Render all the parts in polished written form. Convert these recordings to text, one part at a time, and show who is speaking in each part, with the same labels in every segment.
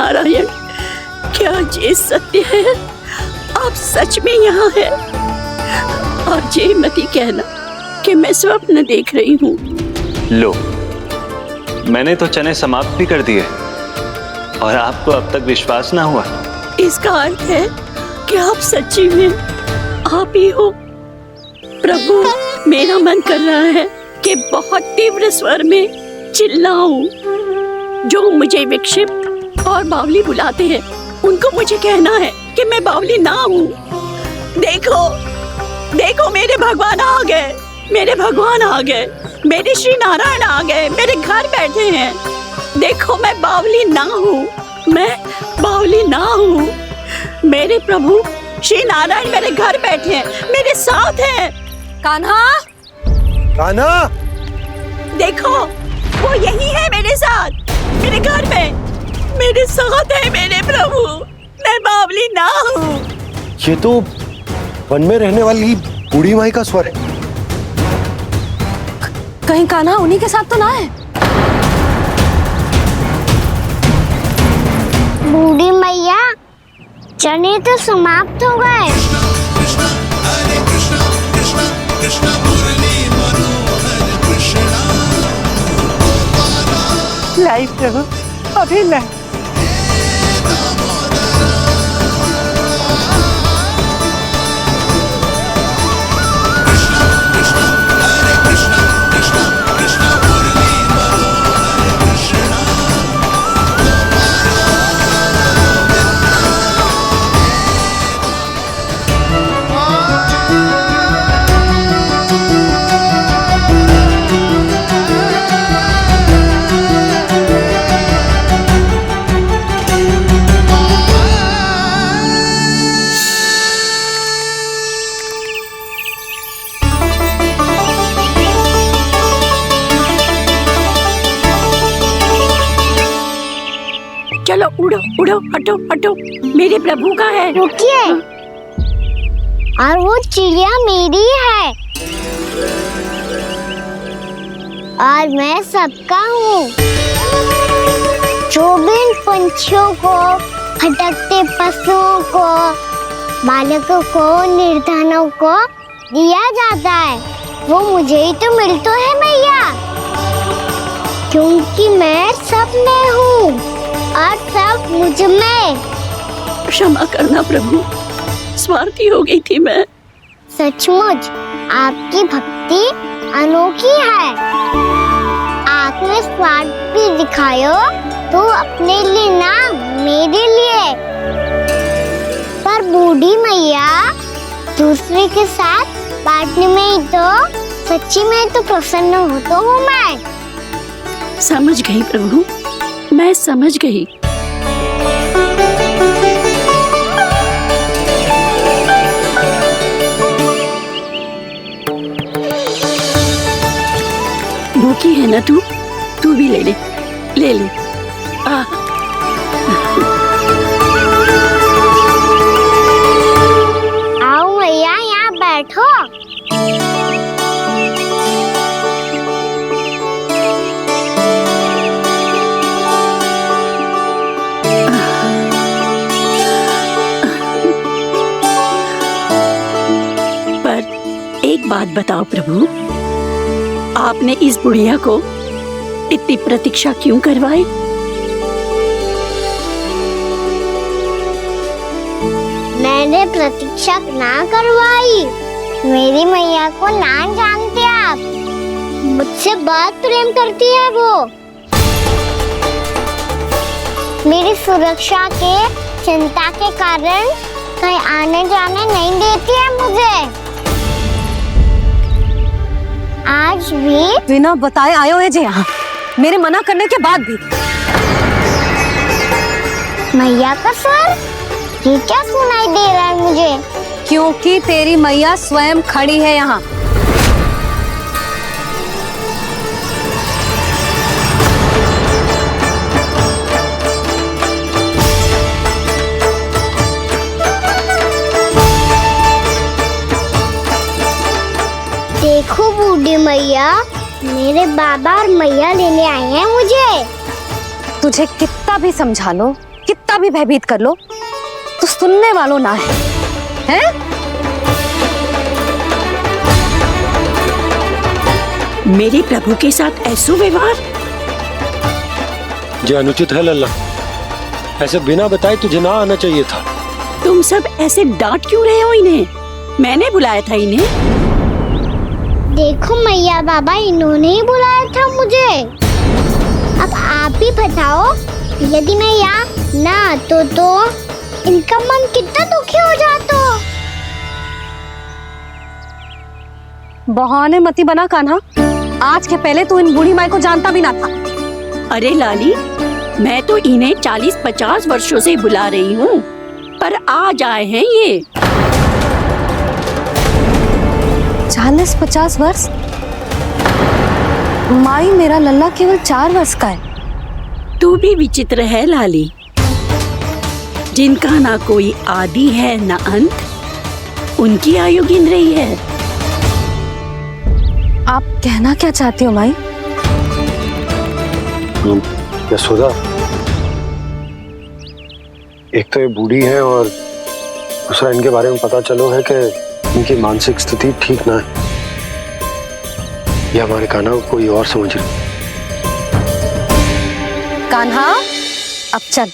Speaker 1: नारायण, क्या ये सत्य है? आप सच में यहाँ है? और ये मत ही कहना कि मैं स्वप्न देख रही हूँ।
Speaker 2: लो, मैंने तो चने समाप्त भी कर दिए और आपको अब तक विश्वास ना हुआ।
Speaker 1: इसका अर्थ है कि आप सच्ची में आप ही हो। प्रभु, मेरा मन कर रहा है कि बहुत तीव्र स्वर में चिल्लाऊं। जो मुझे विक्षिप्त और बावली बुलाते हैं, उनको मुझे कहना है कि मैं बावली ना हूँ। देखो, देखो, मेरे भगवान आ गए, मेरे भगवान आ गए, मेरे श्री नारायण आ गए, मेरे घर बैठे हैं। देखो, मैं बावली ना हूँ, मैं बावली ना हूँ। मेरे प्रभु श्री नारायण मेरे घर बैठे हैं, मेरे साथ हैं।
Speaker 3: कान्हा,
Speaker 4: कान्हा,
Speaker 1: देखो, वो यही है मेरे साथ, मेरे घर में, मेरे साथ है मेरे प्रभु। मैं बावली ना हूँ।
Speaker 4: ये तो वन में रहने वाली बूढ़ी माई का स्वर है।
Speaker 3: कहीं कान्हा उन्हीं के साथ तो ना है?
Speaker 5: बूढ़ी मैया, चने तो समाप्त हो गए।
Speaker 1: लाई प्रभु, अभी लाई। चलो उड़ो उड़ो, हटो हटो, मेरे प्रभु का है।
Speaker 5: रुकिए, और वो चिड़िया मेरी है और मैं सबका हूँ। जो भी इन पंछियों को, भटकते पशुओं को, बालकों को, निर्धनों को दिया जाता है, वो मुझे ही तो मिलता है मैया, क्योंकि मैं सब में हूँ और सब मुझ में।
Speaker 1: क्षमा करना प्रभु, स्वार्थी हो गई थी मैं।
Speaker 5: सचमुच आपकी भक्ति अनोखी है। आपने स्वार्थ भी दिखायो, तो अपने लिए ना, मेरे लिए। पर बूढ़ी मैया, दूसरे के साथ बांटने में ही तो सच्ची में तो प्रसन्न होता हूँ मैं।
Speaker 1: समझ गई प्रभु, मैं समझ गई। भूखी है ना तू भी ले ले, ले ले।
Speaker 5: आओ मैया, यहाँ बैठो।
Speaker 1: एक बात बताओ प्रभु, आपने इस बुढ़िया को इतनी प्रतीक्षा क्यों करवाई?
Speaker 5: मैंने प्रतीक्षा ना करवाई। मेरी मैया को ना जानते आप, मुझसे बहुत प्रेम करती है वो। मेरी सुरक्षा के चिंता के कारण कहीं आने जाने नहीं देती है मुझे। आज भी
Speaker 3: बिना बताए आयो है जे यहाँ, मेरे मना करने के बाद भी।
Speaker 5: मैया का स्वर, ये क्या सुनाई दे रहा है मुझे?
Speaker 3: क्योंकि तेरी मैया स्वयं खड़ी है यहाँ।
Speaker 5: देखो बूढ़ी मैया, मेरे बाबा और मैया लेने आए हैं मुझे।
Speaker 3: तुझे कितना भी समझा लो कितना भी भयभीत कर लो तो सुनने वालों ना है, हैं?
Speaker 1: मेरे प्रभु के साथ ऐसा व्यवहार
Speaker 4: जो अनुचित है लल्ला। ऐसे बिना बताए तुझे ना आना चाहिए था।
Speaker 1: तुम सब ऐसे डांट क्यों रहे हो इन्हें? मैंने बुलाया था इन्हें।
Speaker 5: देखो मैया बाबा, इन्होंने ही बुलाया था मुझे। अब आप ही बताओ, यदि मैं यहाँ ना आतो तो इनका मन कितना दुखी हो जाता।
Speaker 3: बहाने मती बना कान्हा, आज के पहले तू इन बूढ़ी माई को जानता भी ना था।
Speaker 1: अरे लाली, मैं तो इन्हें 40-50 वर्षों से बुला रही हूँ, पर आज आए हैं ये।
Speaker 3: 40-50 वर्ष? माई, मेरा लल्ला केवल 4 वर्ष का है।
Speaker 1: तू भी विचित्र है लाली, जिनका ना कोई आदि है ना अंत, उनकी आयु गिन रही है।
Speaker 3: आप कहना क्या चाहती हो माई?
Speaker 4: यशोदा, एक तो ये बूढ़ी है और दूसरा इनके बारे में पता चलो है कि इनकी मानसिक स्थिति ठीक ना है। ये हमारे कान्हा को कोई और समझ रही।
Speaker 3: कान्हा, अब चल।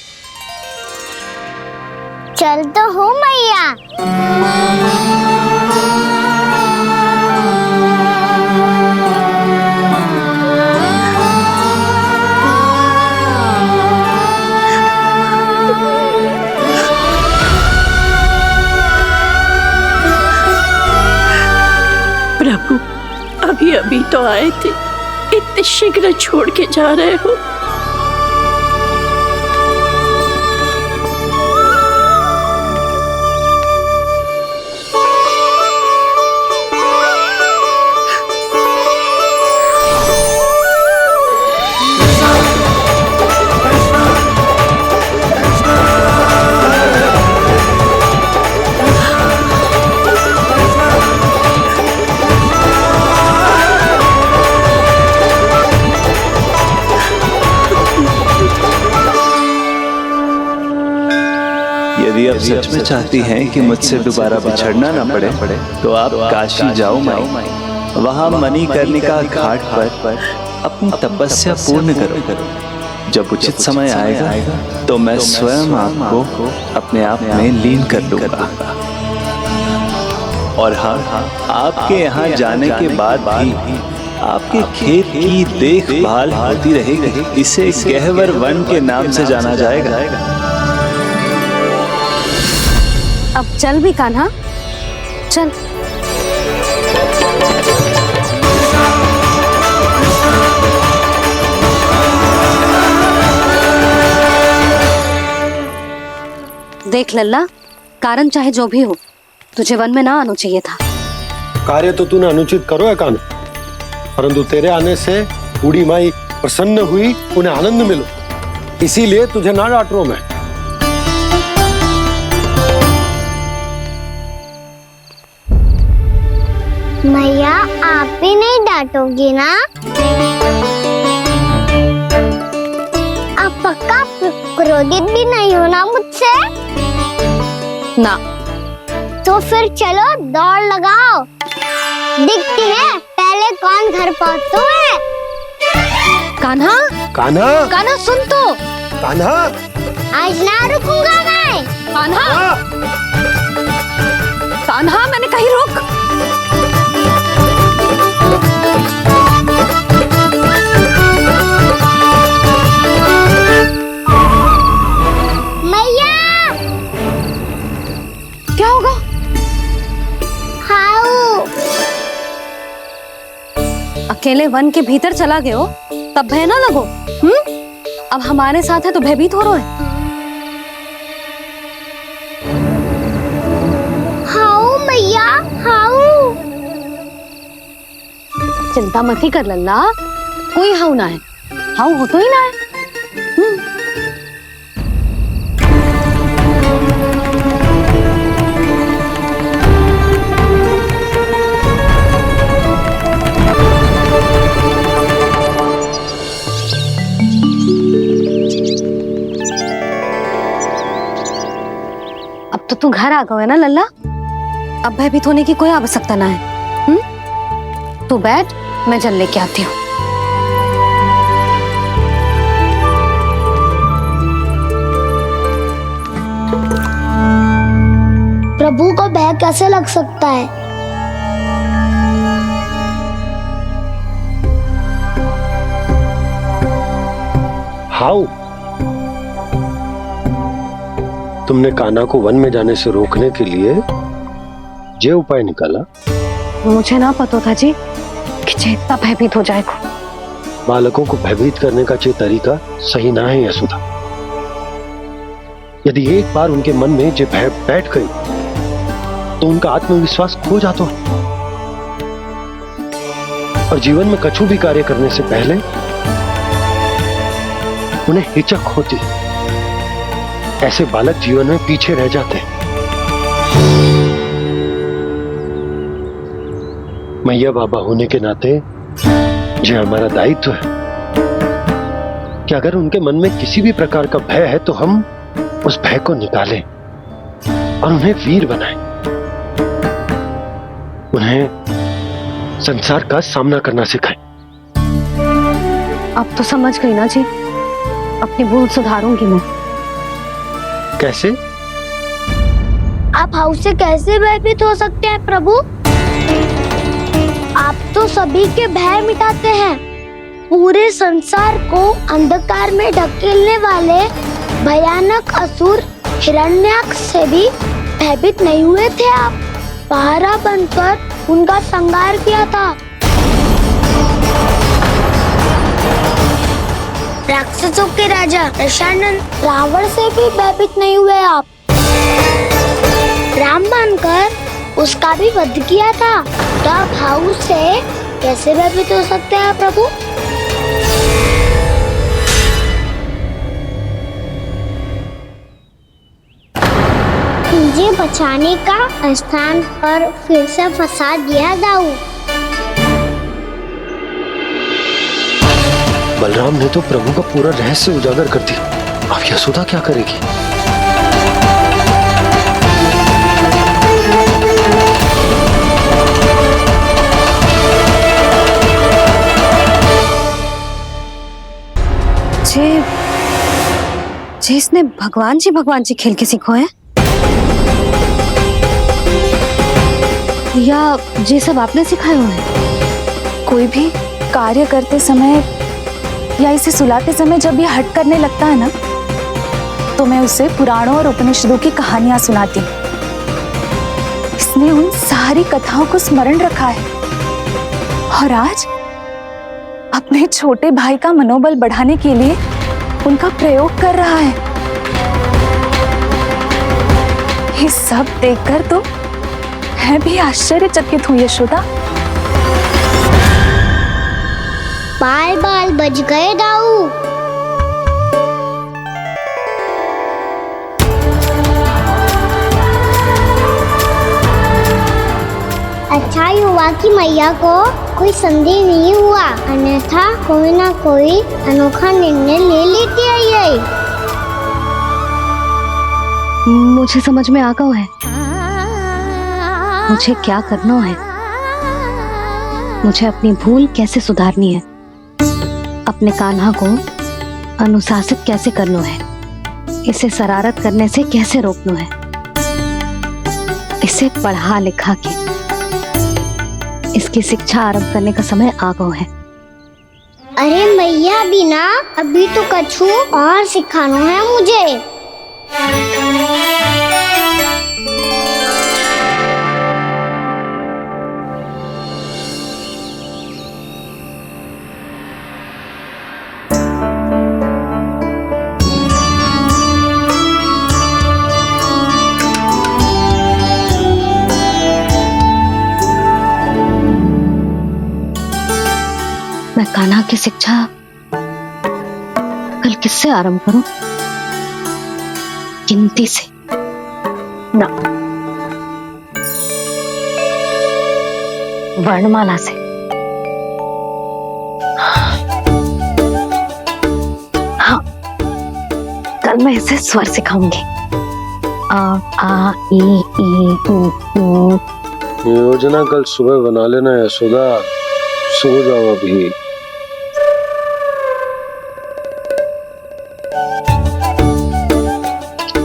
Speaker 5: चल तो हूँ मैया।
Speaker 1: प्रभु, अभी अभी तो आए थे, इतने शीघ्र छोड़ के जा रहे हो?
Speaker 2: यदि आप सच में चाहती हैं कि मुझसे दोबारा बिछड़ना ना पड़े तो आप काशी जाओ माई। वहाँ मणिकर्णिका घाट पर अपनी तपस्या पूर्ण करो। जब उचित समय आएगा तो मैं स्वयं आपको अपने आप में लीन कर लूंगा। और हाँ, आपके यहाँ जाने के बाद भी आपके खेत की देखभाल होती रहेगी। इसे गहवर वन के नाम से जाना जाएगा।
Speaker 3: अब चल भी कान्हा, चल। देख लल्ला, कारण चाहे जो भी हो, तुझे वन में ना आना चाहिए था।
Speaker 4: कार्य तो तूने अनुचित करो है कान्हा, परंतु तेरे आने से बूढ़ी माई प्रसन्न हुई, उन्हें आनंद मिलो, इसीलिए तुझे ना डांट रहा हूं मैं।
Speaker 5: मैया, आप भी नहीं डांटोगी ना? आप पक्का क्रोधित भी नहीं हो ना मुझसे?
Speaker 3: ना।
Speaker 5: तो फिर चलो दौड़ लगाओ, दिखती है पहले कौन घर पहुंचता है।
Speaker 3: कान्हा,
Speaker 4: कान्हा,
Speaker 3: कान्हा सुन तो।
Speaker 4: कान्हा,
Speaker 5: आज ना रुकूंगा मैं।
Speaker 3: कान्हा, कान्हा, मैंने कहीं रोक।
Speaker 5: मैया,
Speaker 3: क्या होगा?
Speaker 5: हाउ
Speaker 3: अकेले वन के भीतर चला गए हो तब भय ना लगो। अब हमारे साथ है तो भयभीत हो रहे हो।
Speaker 5: हाउ मैया, हाउ।
Speaker 3: चिंता मत ही कर लल्ला, कोई हाउ ना है। हाउ हो तो ही ना है। तू घर आ गए ना लल्ला, अब भयभीत होने की कोई आवश्यकता ना है। तू बैठ, मैं जल लेके आती हूँ।
Speaker 5: प्रभु को भय कैसे लग सकता है?
Speaker 4: हाउ? तुमने कान्हा को वन में जाने से रोकने के लिए ये उपाय निकाला?
Speaker 3: मुझे ना पता था जी कि जे इतना भयभीत हो जाएगा।
Speaker 4: बालकों को भयभीत करने का ये तरीका सही ना है यशोदा। यदि एक बार उनके मन में ये भय बैठ गई तो उनका आत्मविश्वास खो जाता है और जीवन में कछु भी कार्य करने से पहले उन्हें हिचक होती। ऐसे बालक जीवन में पीछे रह जाते हैं। मैया बाबा होने के नाते यह हमारा दायित्व है कि अगर उनके मन में किसी भी प्रकार का भय है तो हम उस भय को निकालें और उन्हें वीर बनाएं, उन्हें संसार का सामना करना सिखाएं।
Speaker 3: अब तो समझ गई ना जी, अपनी भूल सुधारूंगी मैं।
Speaker 4: कैसे?
Speaker 5: आप हाउ से कैसे भयभीत हो सकते हैं प्रभु? आप तो सभी के भय मिटाते हैं। पूरे संसार को अंधकार में ढकेलने वाले भयानक असुर हिरण्याक्ष से भी भयभीत नहीं हुए थे आप। पहरा बनकर उनका संहार किया था। राक्षसों के राजा दशानन रावण से भी भयभीत नहीं हुए आप। राम बनकर उसका भी वध किया था। तो आप हाउ से कैसे भयभीत हो सकते हैं प्रभु? मुझे बचाने का स्थान पर फिर से फंसा दिया दाऊ।
Speaker 4: बलराम ने तो प्रभु का पूरा रहस्य उजागर कर दिया। अब यशोदा क्या करेगी?
Speaker 3: जे इसने भगवान जी खेल के सीखो है, या ये सब आपने सिखाए हुए हैं?
Speaker 6: कोई भी कार्य करते समय या इसे सुलाते समय जब ये हट करने लगता है ना, तो मैं उसे पुराणों और उपनिषदों की कहानियां सुनाती। इसने उन सारी कथाओं को स्मरण रखा है और आज अपने छोटे भाई का मनोबल बढ़ाने के लिए उनका प्रयोग कर रहा है। ये सब देखकर तो मैं भी आश्चर्यचकित हूँ यशोदा।
Speaker 5: बाल बाल बज गए दाऊ। अच्छा ही हुआ कि मैया को कोई संदेह नहीं हुआ, अन्यथा कोई ना कोई अनोखा निर्णय ले लेती है ये।
Speaker 3: मुझे समझ में आ गया है मुझे क्या करना है। मुझे अपनी भूल कैसे सुधारनी है, अपने कान्हा को अनुशासित कैसे करना है, इसे शरारत करने से कैसे रोकना है, इसे पढ़ा लिखा के इसकी शिक्षा आरंभ करने का समय आ गया है।
Speaker 5: अरे मैया बिना अभी तो कछु और सिखाना है मुझे।
Speaker 3: मैं कान्हा की शिक्षा कल किससे आरंभ करूं? गिनती से ना, वर्णमाला से। हाँ, कल मैं इसे स्वर सिखाऊंगी आ ई उ ऊ।
Speaker 4: योजना कल सुबह बना लेना यशोदा, सो जाओ अभी।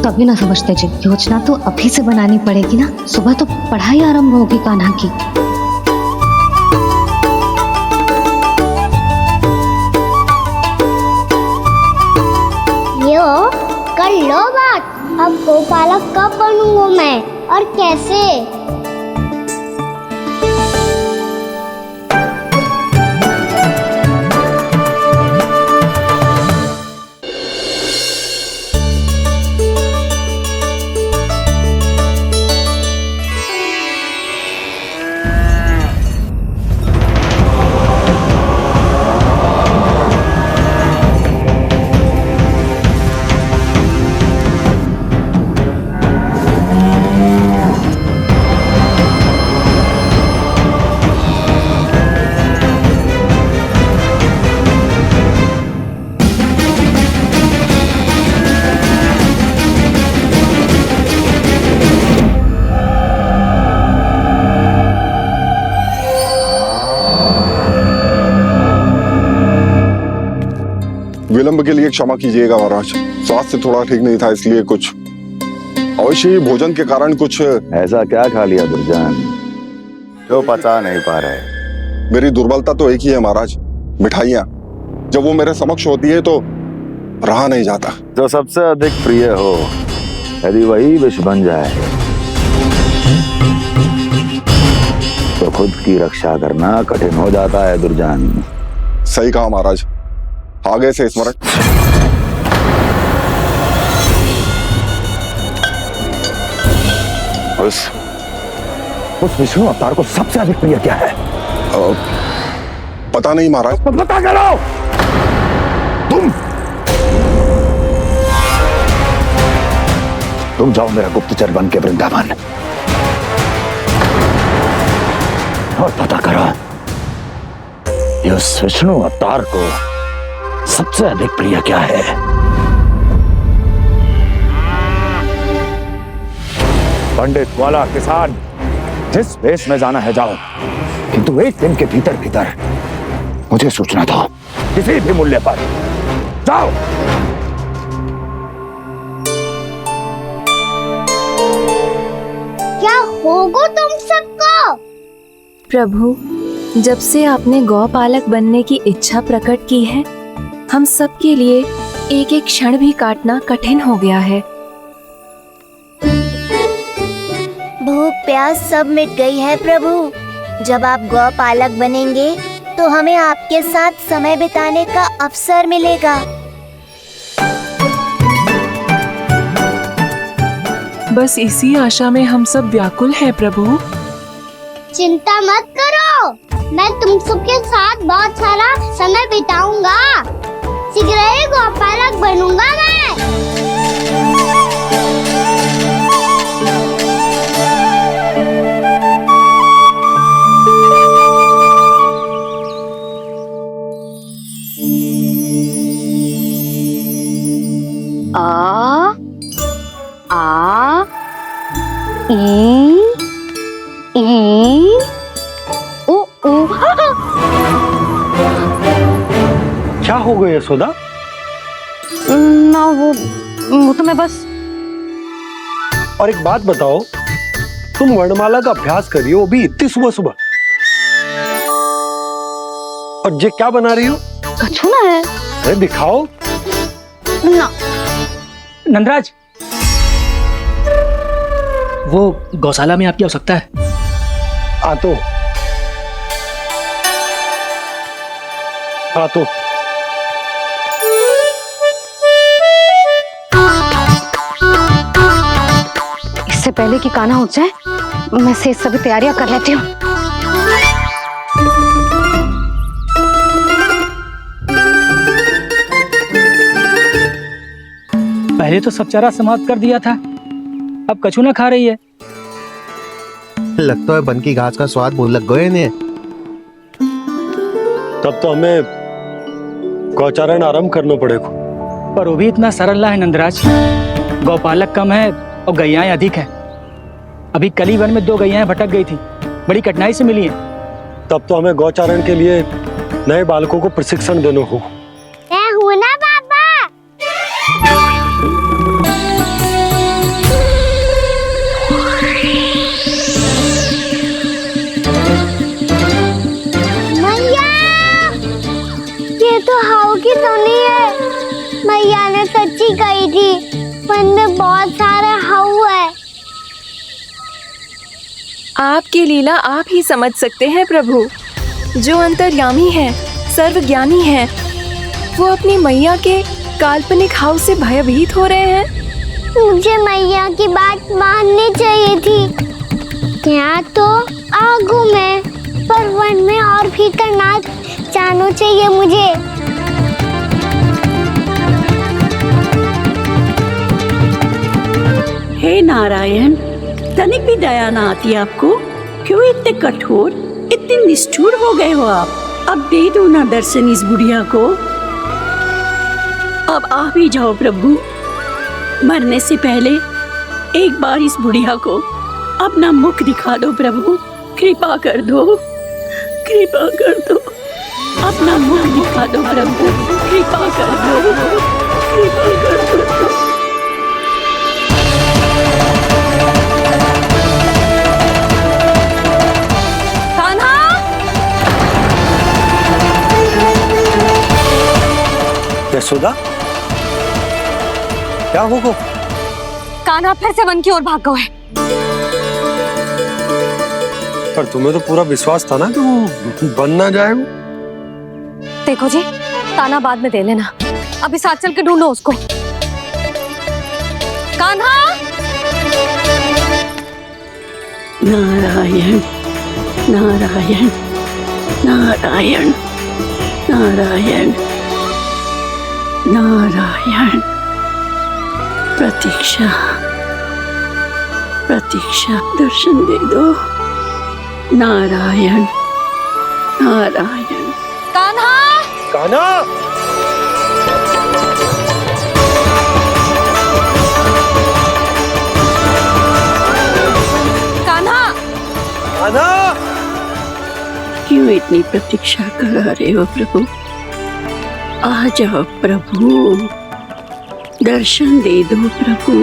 Speaker 3: तभी ना समझते जी, योजना तो अभी से बनानी पड़ेगी ना, सुबह तो पढ़ाई आरंभ होगी कान्हा की।
Speaker 5: यो कर लो बात, अब गोपालक कब बनूंगा मैं और कैसे?
Speaker 7: विलंब के लिए क्षमा कीजिएगा महाराज, स्वास्थ्य थोड़ा ठीक नहीं था इसलिए कुछ अवश्य ही भोजन के कारण कुछ।
Speaker 8: ऐसा क्या खा लिया दुर्जन जो पचा नहीं पा रहे?
Speaker 7: मेरी दुर्बलता तो एक ही है महाराज, मिठाइयाँ। जब वो मेरे समक्ष होती है तो रहा नहीं जाता।
Speaker 8: जो सबसे अधिक प्रिय हो, यदि वही विष बन जाए तो खुद की रक्षा करना कठिन हो जाता है दुर्जन।
Speaker 7: सही कहा महाराज, आगे से स्मरण।
Speaker 8: उस विष्णु अवतार को सबसे अधिक प्रिय क्या है?
Speaker 7: पता नहीं महाराज।
Speaker 8: पता करो। तुम जाओ मेरा गुप्तचर बन के वृंदावन और पता करो इस विष्णु अवतार को सबसे अधिक प्रिय क्या है। पंडित वाला किसान जिस वेश में जाना है जाओ, किंतु एक दिन के भीतर भीतर मुझे सूचना दो, किसी भी मूल्य पर जाओ।
Speaker 5: क्या होगा तुम सबको?
Speaker 6: प्रभु, जब से आपने गौपालक बनने की इच्छा प्रकट की है, हम सब के लिए एक एक क्षण भी काटना कठिन हो गया है।
Speaker 9: भूख प्यास सब मिट गई है प्रभु। जब आप गौपालक बनेंगे तो हमें आपके साथ समय बिताने का अवसर मिलेगा।
Speaker 10: बस इसी आशा में हम सब व्याकुल हैं प्रभु।
Speaker 5: चिंता मत करो, मैं तुम सबके साथ बहुत सारा समय बिताऊंगा। शीघ्र ही गोपालक बनूंगा मैं।
Speaker 3: आ आ ई ओ ओ।
Speaker 4: क्या हो गया यशोदा?
Speaker 3: ना वो तो मैं बस।
Speaker 4: और एक बात बताओ, तुम वर्णमाला का अभ्यास कर रही हो, वो भी इतनी सुबह सुबह, और ये क्या बना रही हो?
Speaker 3: कछुआ है।
Speaker 4: अरे दिखाओ
Speaker 3: ना।
Speaker 11: नंदराज, वो गौशाला में आपकी आवश्यकता है।
Speaker 4: आ तो
Speaker 3: इससे पहले कि कान्हा उठ जाए, मैं से सभी तैयारियां कर लेती हूँ।
Speaker 11: पहले तो सब चारा समाप्त कर दिया था, अब कछू ना खा रही है।
Speaker 12: लगता है बन की घास का स्वाद भूल लग गए इन्हें।
Speaker 4: तब तो हमें गौचारण आरंभ करना पड़ेगा।
Speaker 11: पर वो भी इतना सरल है नंदराज। गौपालक कम है और गैयाएं अधिक हैं। अभी कली वन में 2 गैयाएं भटक गई थी, बड़ी कठिनाई से मिली हैं।
Speaker 4: तब तो हमें गौचारण के लिए नए बालकों को प्रशिक्षण देना हो।
Speaker 5: मैं हूँ ना पापा। मैया, ये तो हाउ की धुनी है। मैया ने सच्ची कही थी, वन में बहुत सारे हाउ है।
Speaker 10: आपकी लीला आप ही समझ सकते हैं प्रभु। जो अंतर्यामी है, सर्वज्ञानी है, वो अपनी मैया के काल्पनिक हाव से भयभीत हो रहे हैं।
Speaker 5: मुझे मैया की बात माननी चाहिए थी। यहाँ तो आगू में, पर वन में और भी करना जानो चाहिए मुझे।
Speaker 1: हे नारायण, तनिक भी दया ना आती आपको? क्यों इतने कठोर, इतने निष्ठुर हो गए हो आप? अब दे दो ना दर्शन इस बुढ़िया को। अब आप ही जाओ प्रभु। मरने से पहले एक बार इस बुढ़िया को अपना मुख दिखा दो प्रभु। कृपा कर दो, कृपा कर दो। अपना मुख दिखा दो प्रभु, कृपा कर दो, कृपा कर दो।
Speaker 4: यशोदा, क्या होगा?
Speaker 3: कान्हा फिर से वन की ओर भाग गया है।
Speaker 4: पर तुम्हें तो पूरा विश्वास था ना कि वो बन ना जाए।
Speaker 3: देखो जी, ताना बाद में दे लेना, अभी साथ चल के ढूंढो उसको। कान्हा!
Speaker 1: नारायण नारायण नारायण नारायण नारायण। प्रतीक्षा प्रतीक्षा, दर्शन दे दो। नारायण नारायण।
Speaker 3: कान्हा!
Speaker 4: कान्हा!
Speaker 3: कान्हा!
Speaker 4: कान्हा!
Speaker 1: क्यों इतनी प्रतीक्षा करा रहे हो प्रभु? आ जाओ प्रभु, दर्शन दे दो प्रभु।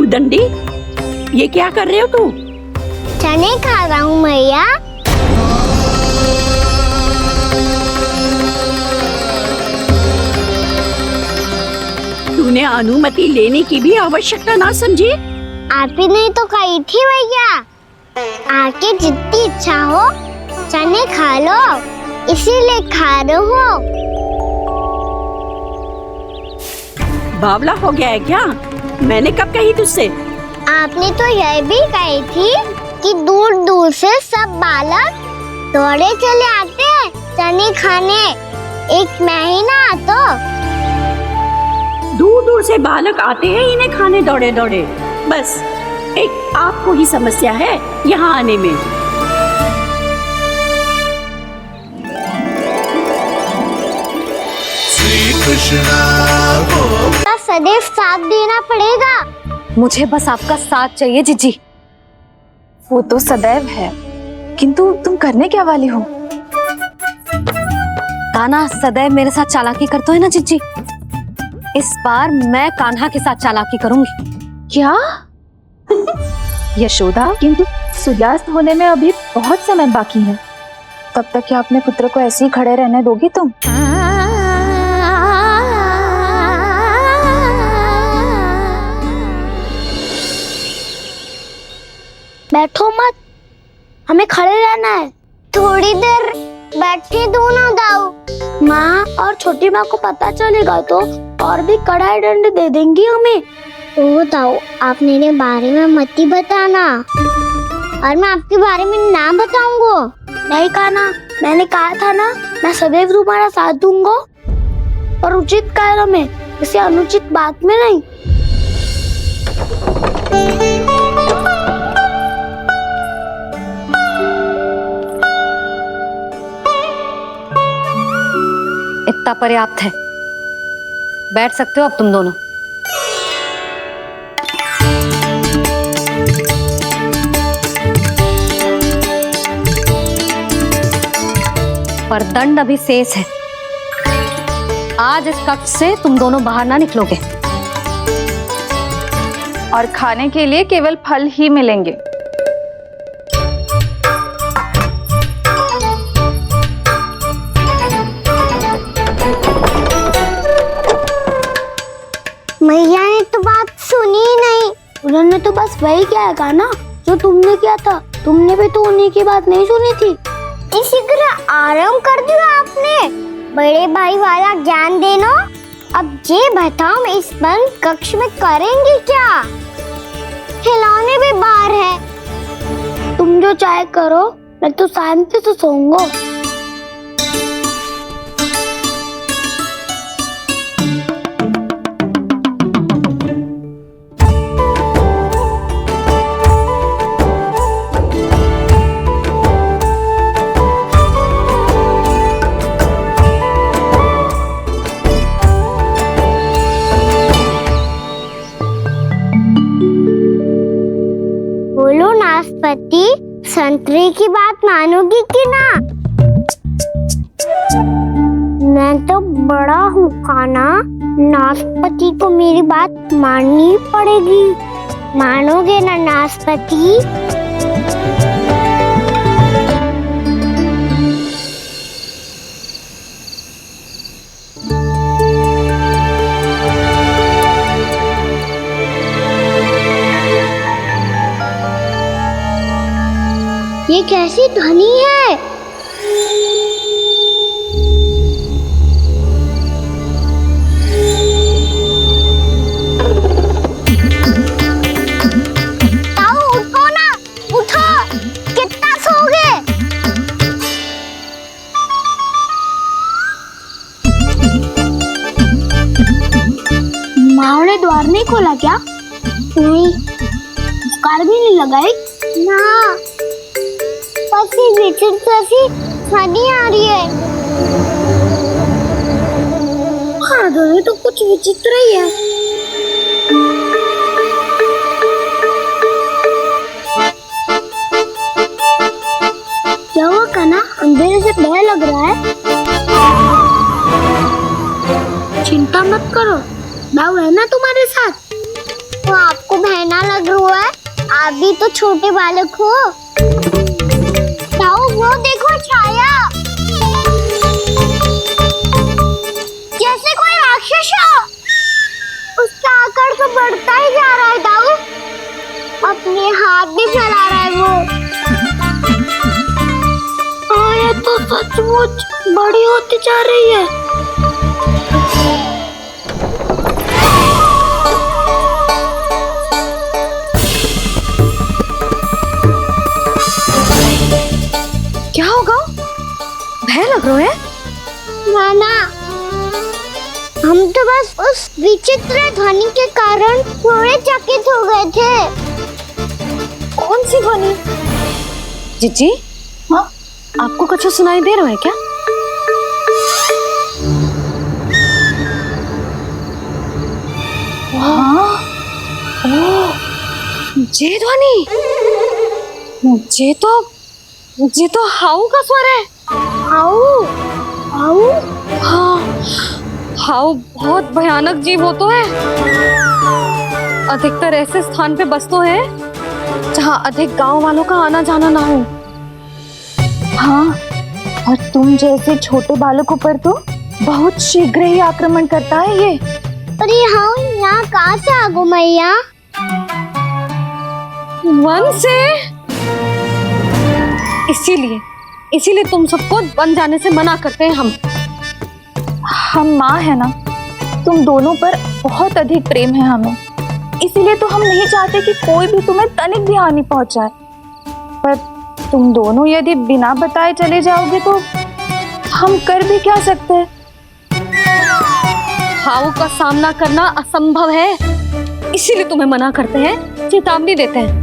Speaker 1: दंडी, ये क्या कर रहे हो तू?
Speaker 5: चने खा रहा हूँ मैया।
Speaker 1: तूने अनुमति लेने की भी आवश्यकता ना समझी?
Speaker 5: आप ही ने तो कही थी भैया, आके जितनी इच्छा हो चने खा लो, इसीलिए खा रहे हो।
Speaker 1: बावला हो गया है क्या? मैंने कब कही तुझसे?
Speaker 5: आपने तो यह भी कही थी कि दूर दूर से सब बालक दौड़े चले आते हैं चने खाने, एक महीना तो
Speaker 1: दूर दूर से बालक आते हैं इन्हें खाने दौड़े दौड़े। बस एक आपको ही समस्या है यहाँ आने में।
Speaker 13: श्री कृष्णा
Speaker 5: सदैव साथ देना पड़ेगा।
Speaker 3: मुझे बस आपका साथ चाहिए जीजी।
Speaker 6: वो तो सदैव है, किंतु तुम करने क्या वाली हो?
Speaker 3: कान्हा सदैव मेरे साथ चालाकी करते है ना जीजी। इस बार मैं कान्हा के साथ चालाकी करूंगी।
Speaker 6: क्या? यशोदा, किंतु सूर्यास्त होने में अभी बहुत समय बाकी है। तब तक क्या अपने पुत्र को ऐसे ही खड़े रहने दोगी तुम?
Speaker 5: बैठो मत, हमें खड़े रहना है। थोड़ी देर बैठे दो ना दाऊ। माँ और छोटी माँ को पता चलेगा तो और भी कड़ा दंड दे देंगी हमें। ओ दाऊ, आप मेरे बारे में मत ही बताना, और मैं आपके बारे में ना बताऊंगा। नहीं कहा ना, मैंने कहा था ना, मैं सदैव तुम्हारा साथ दूंगा और उचित कार्य में, किसी अनुचित बात में नहीं।
Speaker 3: इतना पर्याप्त है, बैठ सकते हो अब तुम दोनों। पर दंड अभी शेष है। आज इस कक्ष से तुम दोनों बाहर ना निकलोगे
Speaker 6: और खाने के लिए केवल फल ही मिलेंगे।
Speaker 5: मैया ने तो बात सुनी ही नहीं। उन्होंने तो बस वही कहा ना जो तुमने किया था। तुमने भी तो उन्हीं की बात नहीं सुनी थी। इसी तरह आराम कर दिया आपने। बड़े भाई वाला ज्ञान देना। अब ये बताओ, इस बंद कक्ष में करेंगे क्या? खिलौने भी बाहर है। तुम जो चाहे करो, मैं तो शांति से सोऊंगा। बोलो नाशपाती, संतरे की बात मानोगी कि ना? मैं तो बड़ा हूँ काना, नाशपाती को मेरी बात माननी पड़ेगी। मानोगे ना नाशपाती? ये कैसी ध्वनि है? ताऊ उठो ना, उठो, कितना सोओगे? माँ ने द्वार नहीं खोला क्या? नहीं। कार भी नहीं लगाई? ना। विचित्र सी ध्वनि आ रही है। हाँ, ध्वनि तो कुछ विचित्र ही है। क्या हुआ कान्हा? अंधेरे से भय लग रहा है। चिंता मत करो, दाऊ है ना तुम्हारे साथ। तो आपको भय ना लग रहा है? आप भी तो छोटे बालक हो। ताऊ, वो देखो छाया, जैसे कोई राक्षस हो। उसका आकार तो बढ़ता ही जा रहा है ताऊ। अपने हाथ भी फैला रहा है वो। ये तो सचमुच बड़ी होती जा रही है।
Speaker 3: क्या होगा? भय लग रहा है?
Speaker 5: नाना, हम तो बस उस विचित्र ध्वनि के कारण थोड़े चकित हो गए थे।
Speaker 3: कौन सी ध्वनि? जीजी, हाँ, आपको कुछ सुनाई दे रहा है क्या? हाँ, ये ध्वनि, ये तो हाउ का स्वर है।
Speaker 5: हाउ? हाउ?
Speaker 3: हाँ, हाउ बहुत भयानक जीव हो तो है। अधिकतर ऐसे स्थान पे बसते हैं जहाँ अधिक गांव वालों का आना जाना ना हो।
Speaker 6: हाँ, और तुम जैसे छोटे बालकों पर तो बहुत शीघ्र ही आक्रमण करता है ये।
Speaker 5: अरे हाँ, यहाँ कहाँ से आ गो मैया?
Speaker 3: वन से? इसीलिए तुम सबको बन जाने से मना करते हैं
Speaker 6: हम माँ है ना, तुम दोनों पर बहुत अधिक प्रेम है हमें, इसीलिए तो हम नहीं चाहते कि कोई भी तुम्हें तनिक भी हानि पहुंचाए। पर तुम दोनों यदि बिना बताए चले जाओगे तो हम कर भी क्या सकते हैं?
Speaker 3: हाउ का सामना करना असंभव है, इसीलिए तुम्हें मना करते हैं, चेतावनी देते हैं।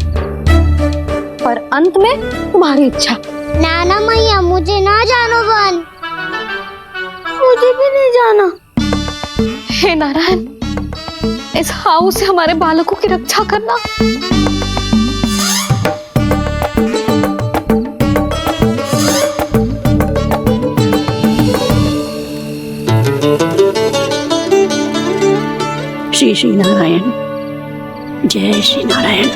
Speaker 3: पर अंत में तुम्हारी इच्छा।
Speaker 5: नाना मैया मुझे ना जानो बन, मुझे भी नहीं जाना।
Speaker 3: हे नारायण, इस हाउ से हमारे बालकों की रक्षा करना।
Speaker 1: श्री श्री नारायण, जय श्री नारायण।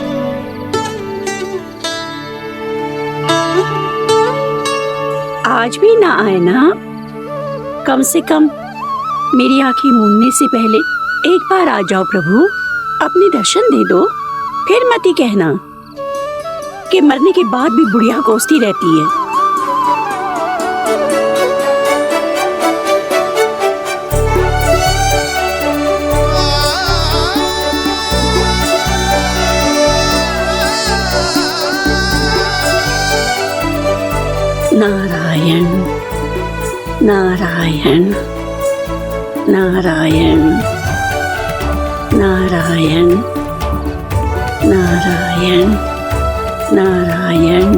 Speaker 1: आज भी ना आए ना? कम से कम मेरी आंखें मूंदने से पहले एक बार आ जाओ प्रभु, अपने दर्शन दे दो। फिर मत ही कहना कि मरने के बाद भी बुढ़िया कोसती रहती है। नारायण नारायण नारायण नारायण नारायण नारायण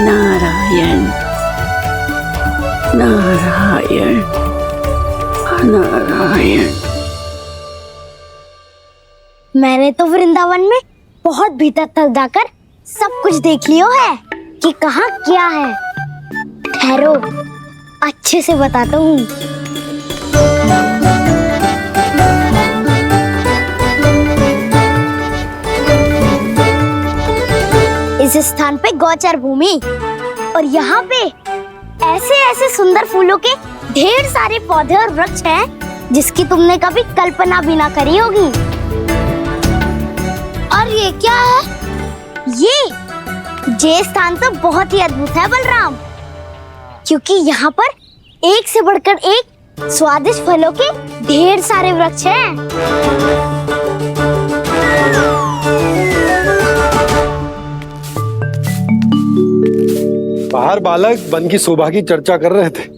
Speaker 1: नारायण नारायण नारायण।
Speaker 5: मैंने तो वृंदावन में बहुत भीतर तक जाकर सब कुछ देख लियो है कि कहाँ क्या है। ठहरो, अच्छे से बताता हूँ। इस स्थान पे गौचर भूमि और यहाँ पे ऐसे ऐसे सुंदर फूलों के ढेर सारे पौधे और वृक्ष हैं जिसकी तुमने कभी कल्पना भी ना करी होगी। और ये क्या है? ये स्थान तो बहुत ही अद्भुत है बलराम, क्योंकि यहाँ पर एक से बढ़कर एक स्वादिष्ट फलों के ढेर सारे वृक्ष हैं।
Speaker 4: बाहर बालक वन की शोभा की चर्चा कर रहे थे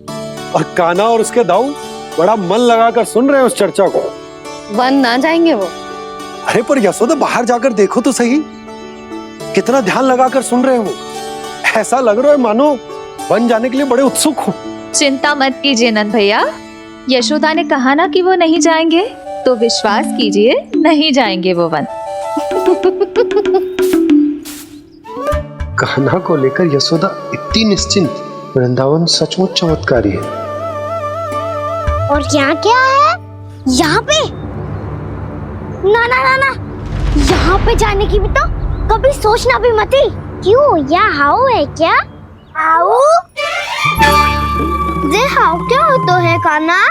Speaker 4: और कान्हा और उसके दाऊ बड़ा मन लगाकर सुन रहे हैं उस चर्चा को।
Speaker 3: वन ना जाएंगे वो?
Speaker 4: अरे पर यशोदा बाहर जाकर देखो तो सही, कितना ध्यान लगाकर सुन रहे हैं वो। ऐसा लग रहा है मानो वन जाने के लिए बड़े उत्सुक हो।
Speaker 6: चिंता मत कीजिए नंद भैया, यशोदा ने कहा ना कि वो नहीं जाएंगे, तो विश्वास कीजिए नहीं जाएंगे वो वन।
Speaker 4: कान्हा को लेकर यशोदा इतनी निश्चिंत, वृंदावन सचमुच चमत्कारी है।
Speaker 5: और यहाँ क्या है? यहाँ पे ना ना ना ना, यहाँ पे जाने की भी तो कभी सोचना भी मत ही। क्यों, यहाँ हाउ है क्या? हाउ? ये हाउ क्या होता है कान्हा?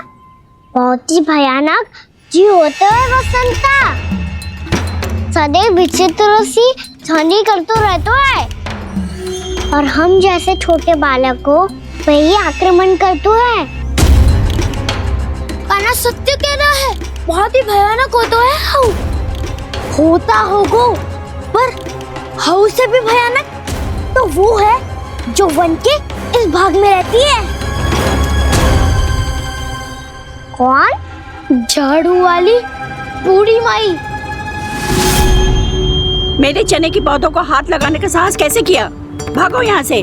Speaker 5: बहुत ही भयानक जी होता है वसंता, सदैव विचित्र सी छानी करते रहता है और हम जैसे छोटे बालक को वही आक्रमण करते है। कान्हा सत्य कह रहा है, बहुत ही भयानक होता है हाउ। होता होगा, पर हाउ से भी भयानक तो वो है जो वन के इस भाग में रहती है। कौन? झाड़ू वाली बूढ़ी माई।
Speaker 1: मेरे चने की पौधों को हाथ लगाने का साहस कैसे किया? भागो यहाँ से,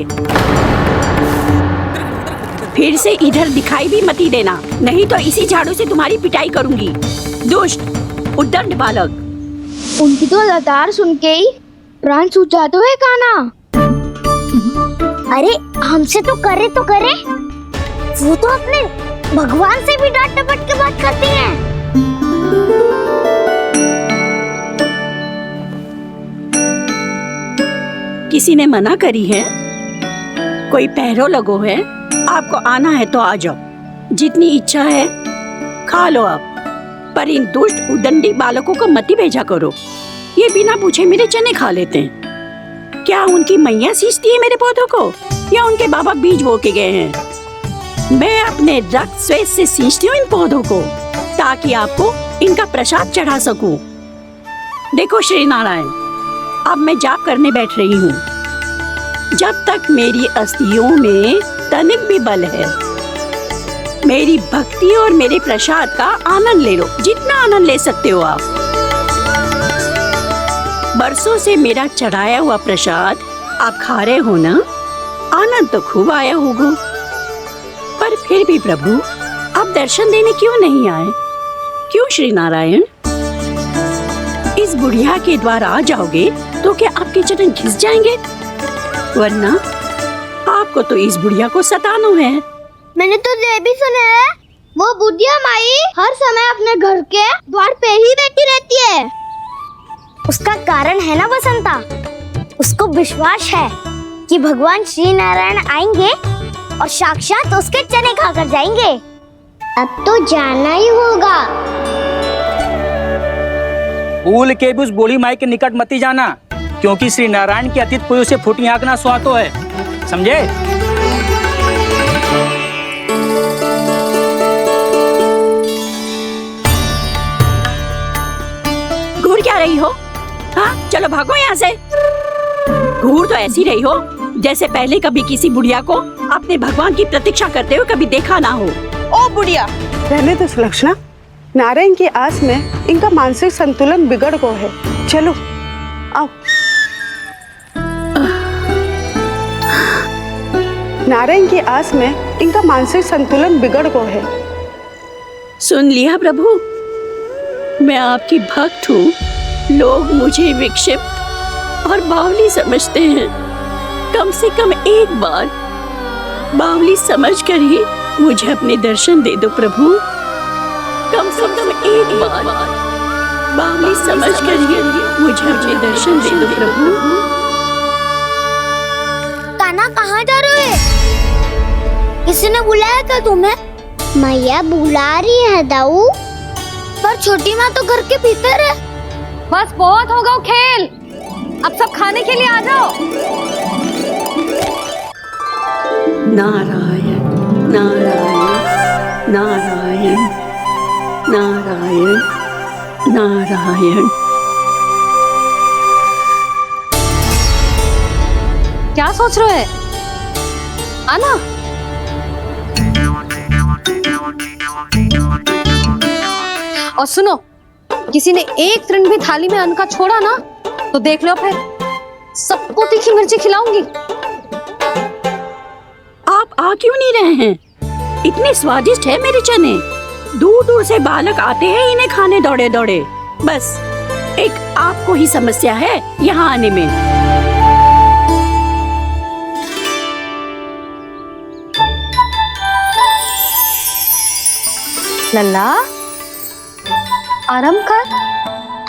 Speaker 1: फिर से इधर दिखाई भी मत ही देना, नहीं तो इसी झाड़ू से तुम्हारी पिटाई करूंगी। दुष्ट उद्दंड बालक।
Speaker 5: उनकी तो लतार सुन के ही प्राण सूझ जाते हुए कान्हा। अरे हमसे तो करे, वो तो अपने भगवान से भी डांट डपट के बात करती हैं।
Speaker 1: किसी ने मना करी है? कोई पहरो लगो है? आपको आना है तो आ जाओ, जितनी इच्छा है खा लो आप, पर इन दुष्ट उदंडी बालकों को मत ही भेजा करो। ये बिना पूछे मेरे चने खा लेते हैं। क्या उनकी मैया सींचती है मेरे पौधों को या उनके बाबा बीज बो के गए हैं? मैं अपने रक्त स्वेद से सींचती हूँ इन पौधों को ताकि आपको इनका प्रसाद चढ़ा सकूं। देखो श्री नारायण, अब मैं जाप करने बैठ रही हूँ। जब तक मेरी अस्थियों में तनिक भी बल है, मेरी भक्ति और मेरे प्रसाद का आनंद ले लो, जितना आनंद ले सकते हो आप। बरसों से मेरा चढ़ाया हुआ प्रसाद आप खा रहे हो ना, आनंद तो खूब आया होगा। पर फिर भी प्रभु आप दर्शन देने क्यों नहीं आए? क्यों श्री नारायण? इस बुढ़िया के द्वार आ जाओगे तो क्या आपके चरण घिस जाएंगे? वरना आपको तो इस बुढ़िया को सताना है।
Speaker 5: मैंने तो ये भी सुना है, वो बुढ़िया माई हर समय अपने घर के द्वार पे ही बैठी रहती है। उसका कारण है ना बसंता, उसको विश्वास है कि भगवान श्री नारायण आएंगे और साक्षात उसके चने खाकर जाएंगे। अब तो जाना ही होगा।
Speaker 11: भूल के भी उस बूढ़ी माई के निकट मती जाना, क्योंकि श्री नारायण की अतीत पुरुष से फूटी आंख ना सुहातो है, समझे?
Speaker 1: घूर क्या रही हो? हाँ, चलो भागो यहाँ से। घूर तो ऐसी रही हो जैसे पहले कभी किसी बुढ़िया को अपने भगवान की प्रतीक्षा करते हुए कभी देखा ना हो।
Speaker 13: ओ बुढ़िया, रहने तो सुलक्षणा, नारायण की आस में इनका मानसिक संतुलन बिगड़ गो है। चलो आओ। नारायण की आस में इनका मानसिक संतुलन बिगड़ गो है।
Speaker 1: सुन लिया प्रभु, मैं आपकी भक्त हूँ। लोग मुझे विक्षिप्त और बावली समझते हैं। कम से कम एक बार बावली समझकर ही मुझे अपने दर्शन दे दो प्रभु। कम से कम एक बार बावली समझकर ही मुझे अपने दर्शन दे दो प्रभु।
Speaker 5: कान्हा कहाँ जा रहे हो? किसी ने बुलाया था तुम्हें? मैया बुला रही है दाऊ, पर छोटी माँ तो घर के भीतर है।
Speaker 3: बस बहुत होगा खेल, अब सब खाने के लिए आ जाओ।
Speaker 1: नारायण नारायण नारायण नारायण नारायण।
Speaker 3: क्या सोच रहे हैं? आना। और सुनो, किसी ने एक तृण भी थाली में अन्न का छोड़ा ना तो देख लो, फिर सबको तीखी मिर्ची खिलाऊंगी।
Speaker 1: आप आ क्यों नहीं रहे हैं? इतने स्वादिष्ट है मेरे चने। दूर दूर से बालक आते हैं इन्हें खाने दौड़े दौड़े। बस एक आपको ही समस्या है यहाँ आने में।
Speaker 3: लल्ला, आराम कर।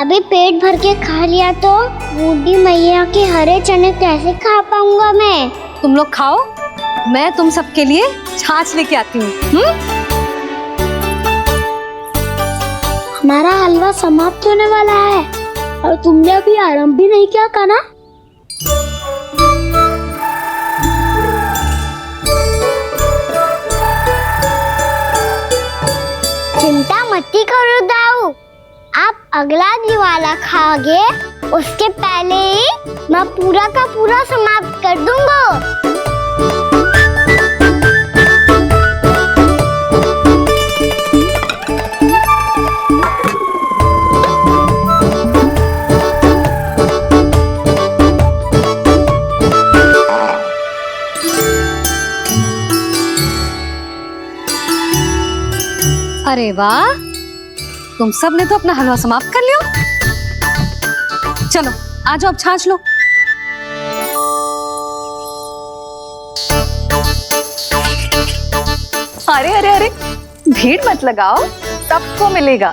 Speaker 5: अभी पेट भर के खा लिया तो बूढ़ी मैया के हरे चने कैसे खा पाऊंगा मैं?
Speaker 3: तुम लोग खाओ, मैं तुम सबके लिए छाछ लेके आती हूँ।
Speaker 5: हमारा हलवा समाप्त होने वाला है और तुमने अभी आराम भी नहीं किया कान्हा। चिंता मत करो दाऊ, आप अगला दिवाला खाओगे उसके पहले ही मैं पूरा का पूरा समाप्त कर दूंगा।
Speaker 3: अरे वाह, तुम सब ने तो अपना हलवा समाप्त कर लिया। चलो आ जाओ, अब छाछ लो।
Speaker 6: अरे अरे अरे, भीड़ मत लगाओ, सबको मिलेगा।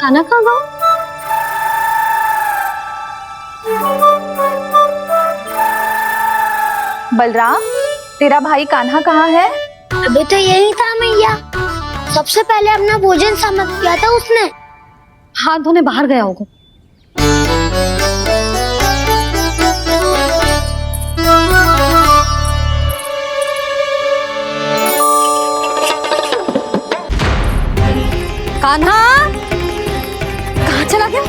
Speaker 3: खाना खा गो।
Speaker 6: बलराम, तेरा भाई कान्हा कहाँ है?
Speaker 5: अभी तो यही था मैया, सबसे पहले अपना भोजन समाप्त किया था उसने।
Speaker 3: हाथ धोने बाहर गया होगा।
Speaker 6: कान्हा, कहाँ चला गया?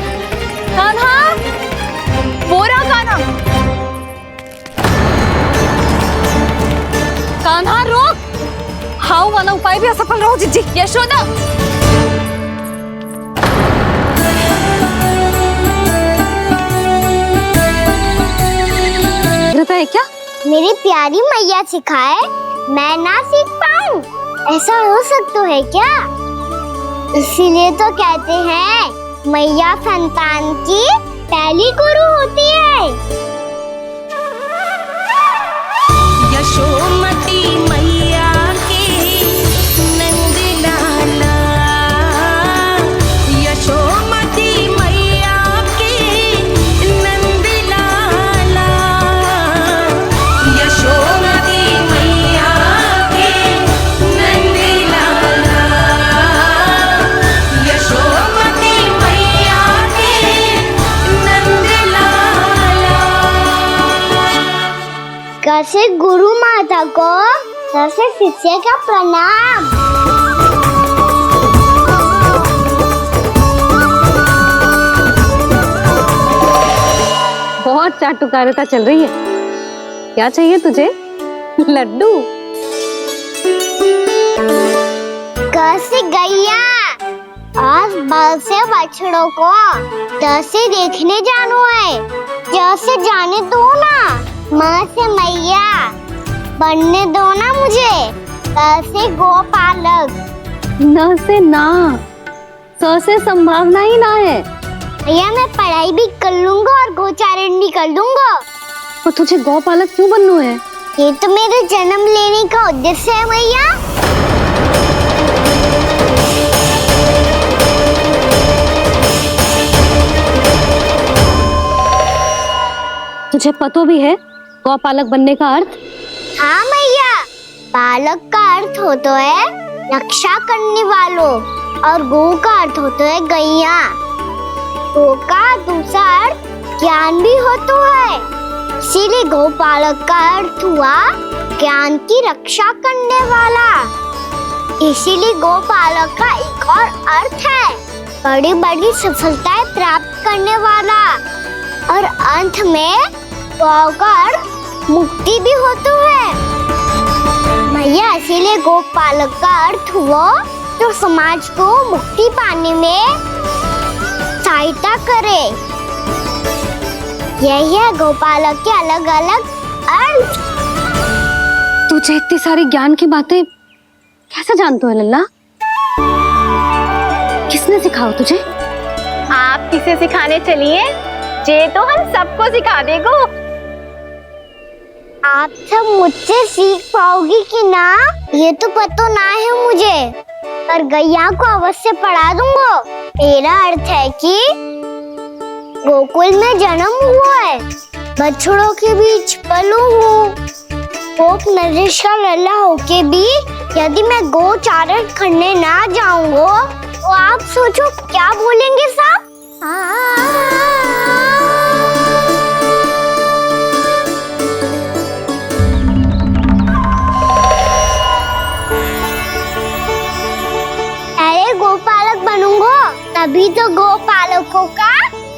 Speaker 6: कान्हा, वो रहा कान्हा। कान्हा रोक, हाउ वाला उपाय भी असफल रहो जिज्जी। यशोदा, है क्या?
Speaker 5: मेरी प्यारी मैया सिखाए, मैं ना सीख पाऊं, ऐसा हो सकता है क्या? इसीलिए तो कहते हैं मैया संतान की पहली गुरु होती है।
Speaker 14: यशोमती मैया के नंद लाला, यशोमती मैया के नंद लाला, यशोमती मैया के नंद लाला, यशोमती मैया के नंद लाला।
Speaker 5: कैसे गुरु माता को सबसे शिष्य का प्रणाम।
Speaker 3: बहुत चाटुकारिता चल रही है। क्या चाहिए तुझे? लड्डू?
Speaker 5: कैसे गैया आज बाल से बछड़ों को कैसे देखने जानो है, कैसे जाने दो ना, माँ से मैया बनने दो ना मुझे, कैसे गोपालक।
Speaker 3: न से ना, स से संभावना ही ना है।
Speaker 5: भैया मैं पढ़ाई भी कर लूंगा और गोचारण भी कर लूंगा।
Speaker 3: तो तुझे गौपालक क्यों बनना है?
Speaker 5: ये तो मेरे जन्म लेने का उद्देश्य है मैया।
Speaker 3: तुझे पता भी है गौपालक बनने का अर्थ?
Speaker 5: हाँ मैया, पालक का अर्थ होता है रक्षा करने वालों और गौ का अर्थ होता है गैया। गौ का दूसरा अर्थ ज्ञान भी होता है, इसीलिए गौपालक का अर्थ हुआ ज्ञान की रक्षा करने वाला। इसीलिए गौपालक का एक और अर्थ है बड़ी बड़ी सफलताएं प्राप्त करने वाला, और अंत में गौ का अर्थ मुक्ति भी होता है भैया। इसीलिए गोपालक का अर्थ हुआ जो समाज को मुक्ति पाने में सहायता करे। यही है गोपालक के अलग अलग अर्थ।
Speaker 3: तुझे इतनी सारी ज्ञान की बातें कैसे जानते हो लल्ला? किसने सिखाओ तुझे?
Speaker 6: आप किसे सिखाने चलिए, जे तो हम सबको सिखा देगो।
Speaker 5: आप सब मुझसे सीख पाओगी कि ना ये तो पता ना है मुझे, पर गैया को अवश्य पढ़ा दूंगा। मेरा अर्थ है कि गोकुल में जन्म हुआ है, बछड़ों के बीच पलू हूँ, गोप नरेश का लल्ला होके भी यदि मैं गोचारण करने ना जाऊंगा तो आप सोचो क्या बोलेंगे सब? अरे गोपालक बनूंगा तभी तो गोपालकों का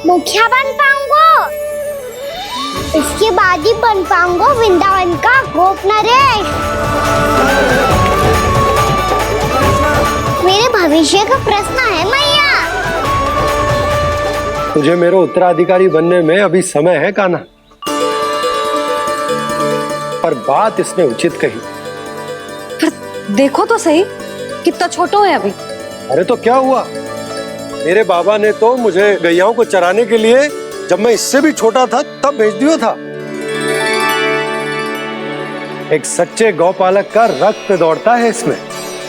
Speaker 5: मुखिया बन पाऊंगा, इसके बाद ही बन पाऊंगा वृंदावन का गोप नरेश। मेरे भविष्य का प्रश्न है मैया।
Speaker 4: तुझे मेरे उत्तराधिकारी बनने में अभी समय है कान्हा, पर बात इसने उचित कही।
Speaker 3: फिर देखो तो सही कितना छोटा है अभी।
Speaker 4: अरे तो क्या हुआ, मेरे बाबा ने तो मुझे गैयाओं को चराने के लिए जब मैं इससे भी छोटा था तब भेज दिया था। एक सच्चे गौपालक का रक्त दौड़ता है इसमें।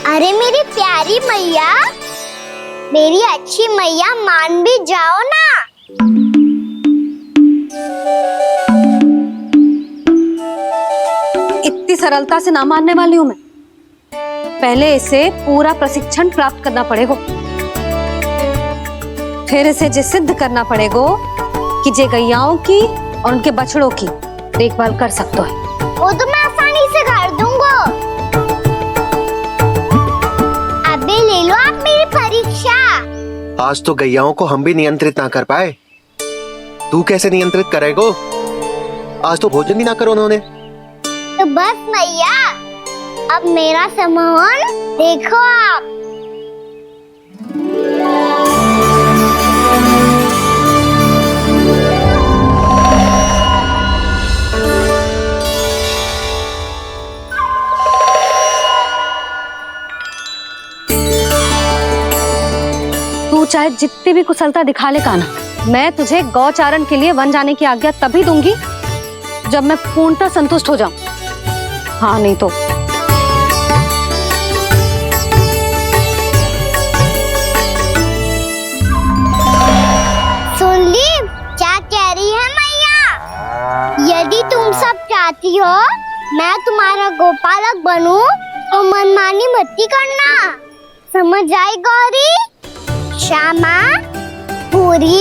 Speaker 5: अरे मेरी प्यारी मैया, मेरी अच्छी मैया, मान भी जाओ ना।
Speaker 3: इतनी सरलता से ना मानने वाली हूं मैं। पहले इसे पूरा प्रशिक्षण प्राप्त करना पड़ेगा, फिर इसे जे सिद्ध करना पड़ेगा कि जे गैयाओं की और उनके बछड़ों की देखभाल कर सकता है।
Speaker 5: वो तो मैं आसानी से कर दूंगा। अबे ले लो आप मेरी परीक्षा।
Speaker 12: आज तो गैयाओं को हम भी नियंत्रित ना कर पाए, तू कैसे नियंत्रित करेगो? आज तो भोजन ही ना करो उन्होंने।
Speaker 5: तो बस मैया, अब मेरा सम्मान देखो आप।
Speaker 3: तू चाहे जितनी भी कुशलता दिखा ले कान्हा, मैं तुझे गौचारण के लिए वन जाने की आज्ञा तभी दूंगी जब मैं पूर्णतः संतुष्ट हो जाऊं। हाँ नहीं तो
Speaker 5: सुन ली क्या कह रही है मैया? यदि तुम सब चाहती हो मैं तुम्हारा गोपालक बनूं तो मनमानी मत करना, समझ आई गौरी? श्यामा, पूरी,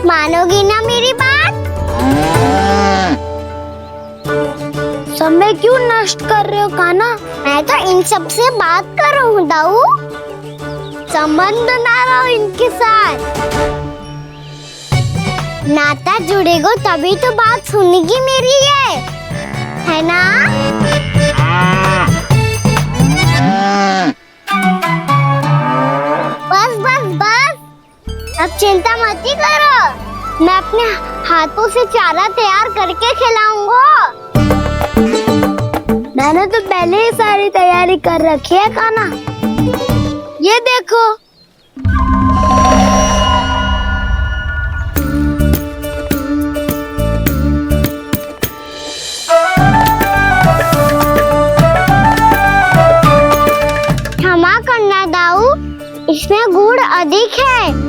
Speaker 5: मानोगी ना मेरी बात? समय क्यों नष्ट कर रहे हो कान्हा? मैं तो इन सब से बात कर रहा हूँ दाऊ, संबंध बना रहा हूँ इनके साथ। नाता जुड़ेगा तभी तो बात सुनेगी मेरी है ना? बस बस बस, अब चिंता मत ही करो, मैं अपने हाथों से चारा तैयार करके खिलाऊंगा। मैंने तो पहले ही सारी तैयारी कर रखी है कान्हा, ये देखो। क्षमा करना दाऊ, इसमें गुड़ अधिक है।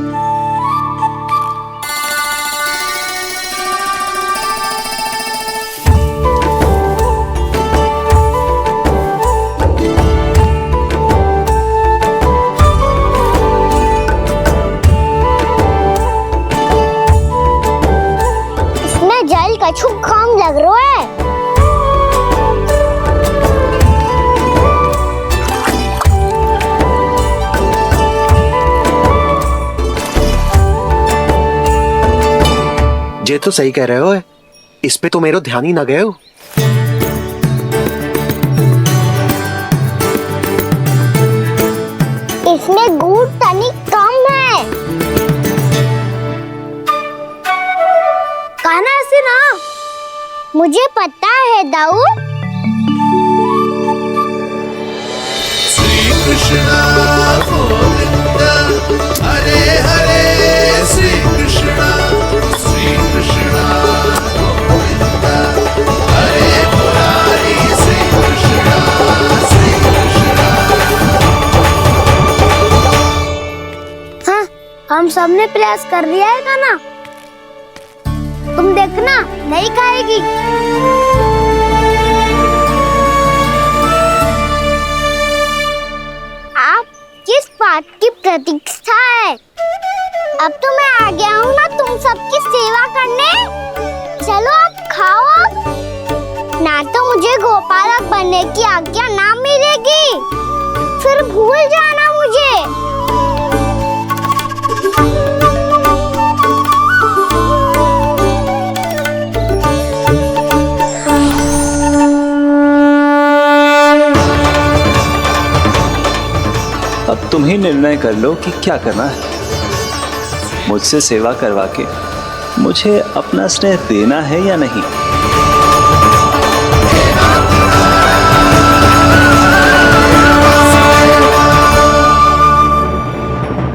Speaker 5: इसमें जल कछु कम लग रहा है।
Speaker 12: ये तो सही कह रहे हो, इस पे तो मेरो ध्यान ही ना गए हो।
Speaker 5: इसमें गुड़ तनिक कम है। कान्हा ऐसे ना, मुझे पता है दाऊ।
Speaker 14: श्री कृष्ण गोविंद हरे हरे, श्री कृष्ण गोविंद हरे मुरारी, श्री कृष्ण
Speaker 5: हाँ, हम सबने प्रयास कर लिया है कान्हा, तुम देखना नहीं खाएगी। आप किस बात की प्रतीक्षा है? अब तो मैं आ गया हूँ ना तुम सबकी सेवा करने। चलो अब खाओ अब। ना तो मुझे गोपालक बनने की आज्ञा ना मिलेगी, फिर भूल जाना मुझे।
Speaker 2: अब तुम ही निर्णय कर लो कि क्या करना है। मुझसे सेवा करवा के मुझे अपना स्नेह देना है या नहीं।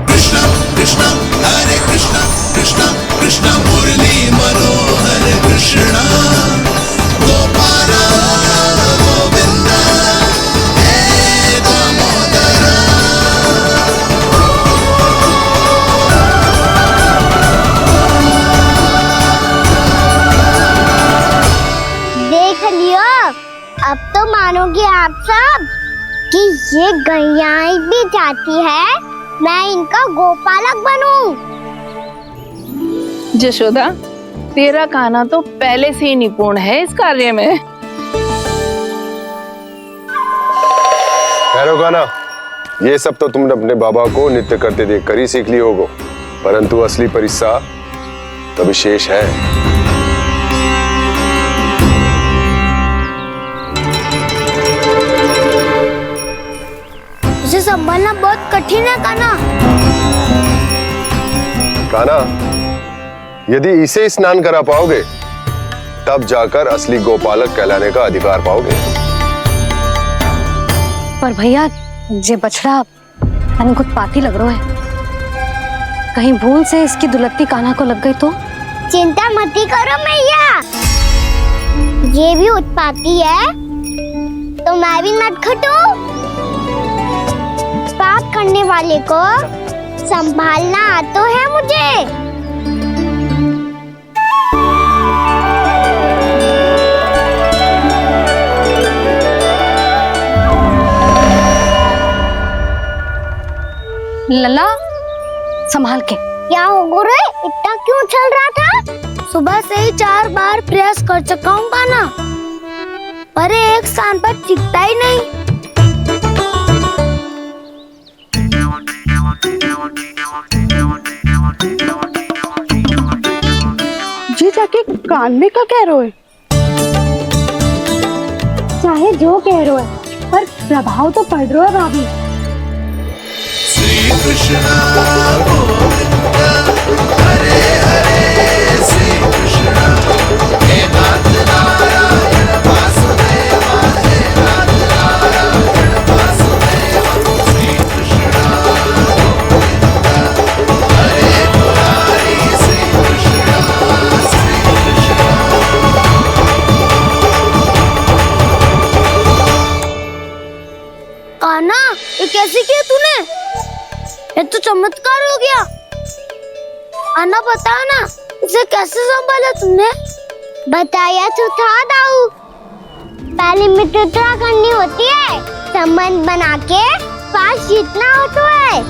Speaker 14: कृष्ण कृष्ण हरे कृष्ण, कृष्ण कृष्ण मुरली मनोहर कृष्ण, गोपाल गोविंद हे दामोदर।
Speaker 5: देख लियो, अब तो मानोगे आप सब कि ये गैयाएं भी चाहती है मैं इनका गोपालक बनूं।
Speaker 15: जशोदा, तेरा कान्हा तो पहले से ही निपुण है इस कार्य में।
Speaker 4: ठहरो कान्हा,
Speaker 7: ये सब तो तुमने अपने बाबा को नृत्य करते देखकर ही सीख ली होगो, परंतु असली परिस्सा तो विशेष है।
Speaker 5: इसे संभालना बहुत कठिन है कान्हा।
Speaker 7: कान्हा, यदि इसे स्नान करा पाओगे तब जाकर असली गोपालक कहलाने का अधिकार पाओगे।
Speaker 3: पर भैया ये बछड़ा तनिक उत्पाती लग रहा है, कहीं भूल से इसकी दुलत्ती कान्हा को लग गई तो?
Speaker 5: चिंता मत करो मैया, ये भी उत्पाती है तो मैं भी नटखट हूँ। पाप करने वाले को संभालना आता है मुझे।
Speaker 3: लला संभाल के।
Speaker 5: क्या हो गुरु, इतना क्यों चल रहा था? सुबह से ही 4 बार प्रयास कर चुका हूँ कान्हा, पर एक स्थान पर टिकता ही नहीं।
Speaker 13: जी जाके कान में का कह रहे हो?
Speaker 3: चाहे जो कह रहे हो, पर प्रभाव तो पड़ रहा है भाभी।
Speaker 14: श्री कृष्ण गोविंद हरे हरे, श्री कृष्ण हे नाथ नारायण वासुदेवा, हे नाथ नारायण वासुदेवा, श्री कृष्ण गोविंद हरे मुरारी, श्री कृष्ण श्री कृष्ण।
Speaker 5: कान्हा, ये कैसे किया तूने? ये तो चमत्कार हो गया। अन्ना बता ना, इसे कैसे संभाला तुमने? बताया तो था दाऊ, पहले मित्रता करनी होती है, संबंध बना के पास जीतना होता है।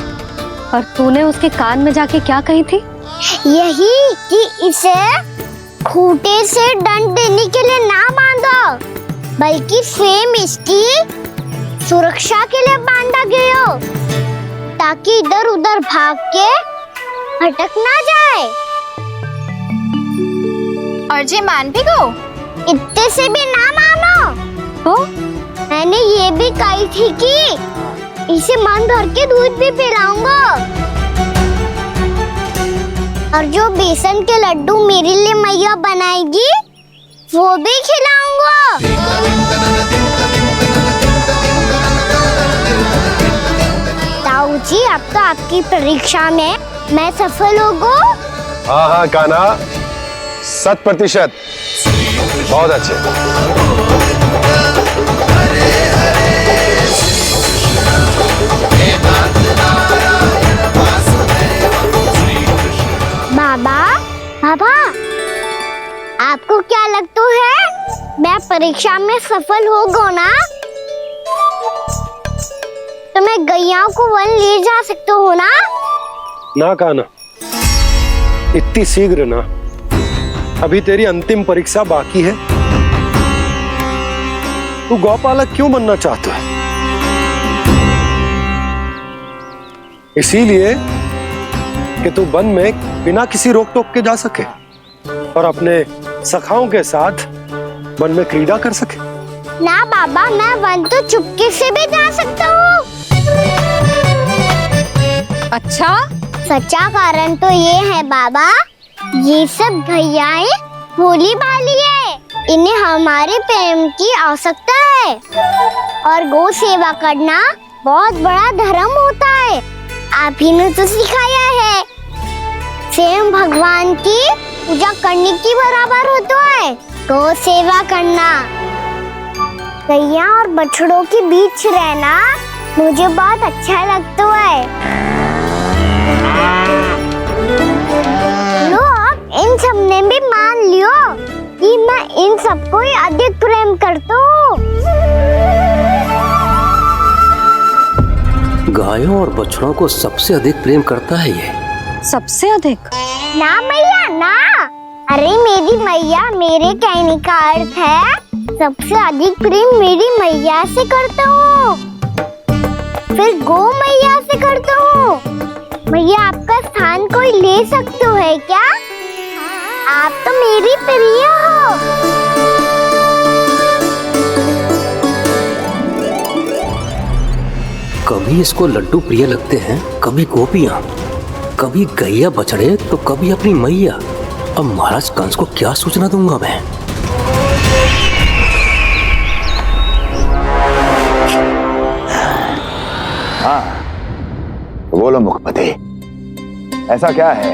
Speaker 3: और तूने उसके कान में जाके क्या कही थी?
Speaker 5: यही कि इसे खूंटे से दंड देने के लिए ना बांधो, बल्कि स्वयं इसकी सुरक्षा के लिए बांधा गया हो, ताकि इधर उधर भाग के भटक ना जाए।
Speaker 6: और जी मान भी गो?
Speaker 5: इतने से भी ना मानो।
Speaker 3: तो
Speaker 5: मैंने ये भी कही थी कि इसे मन भर के दूध भी पिलाऊंगा, और जो बेसन के लड्डू मेरे लिए मैया बनाएगी वो भी खिलाऊंगा। ताऊ जी, अब तो आपकी परीक्षा में मैं सफल होगा।
Speaker 7: हाँ हाँ कान्हा, 100%। बहुत अच्छे।
Speaker 5: बाबा, बाबा, आपको क्या लगता है, मैं परीक्षा में सफल होगा ना? तो मैं गैया को वन ले जा सकता हूँ ना?
Speaker 4: ना कान्हा, इतनी शीघ्र ना, अभी तेरी अंतिम परीक्षा बाकी है। तू गौपालक क्यों बनना चाहता है? इसीलिए कि तू वन में बिना किसी रोक टोक के जा सके और अपने सखाओं के साथ वन में क्रीड़ा कर सके।
Speaker 5: ना बाबा, मैं वन तो चुपके से भी जा सकता हूँ।
Speaker 3: अच्छा?
Speaker 5: सच्चा कारण तो ये है बाबा, ये सब भैयाएं भोली भाली है, इन्हें हमारे प्रेम की आवश्यकता है, और गौ सेवा करना बहुत बड़ा धर्म होता है। आप ही ने तो सिखाया है, स्वयं भगवान की पूजा करने की बराबर होता है गौ सेवा करना। गैया और बछड़ों के बीच रहना मुझे बहुत अच्छा लगता है। लो, अब इन सब ने भी मान लियो कि मैं इन सबको ही अधिक प्रेम करता हूँ।
Speaker 16: गायों और बछड़ों को सबसे अधिक प्रेम करता है ये।
Speaker 3: सबसे अधिक?
Speaker 5: ना मैया ना, अरे मेरी मैया, मेरे कहने का अर्थ है सबसे अधिक प्रेम मेरी मैया से करता हूँ। फिर गौ मैया से करता हूँ। मैया आपका स्थान कोई ले सकते है क्या? आप तो मेरी प्रिय हो।
Speaker 16: कभी इसको लड्डू प्रिय लगते हैं, कभी गोपियां, कभी गैया बछड़े, तो कभी अपनी मैया। अब महाराज कंस को क्या सूचना दूंगा मैं?
Speaker 8: हाँ, बोलो मुखपति, ऐसा क्या है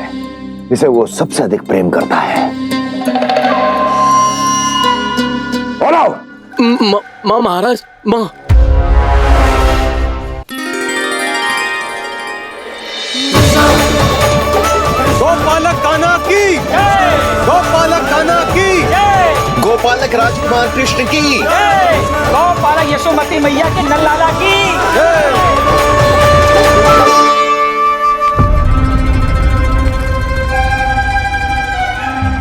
Speaker 8: जिसे वो सबसे अधिक प्रेम करता है? बोलो।
Speaker 16: माँ महाराज, माँ।
Speaker 12: गोपालक कान्हा की, गोपालक कान्हा की, गोपालक राजकुमार कृष्ण की,
Speaker 11: गोपालक यशोमती मैया के नल लाला की।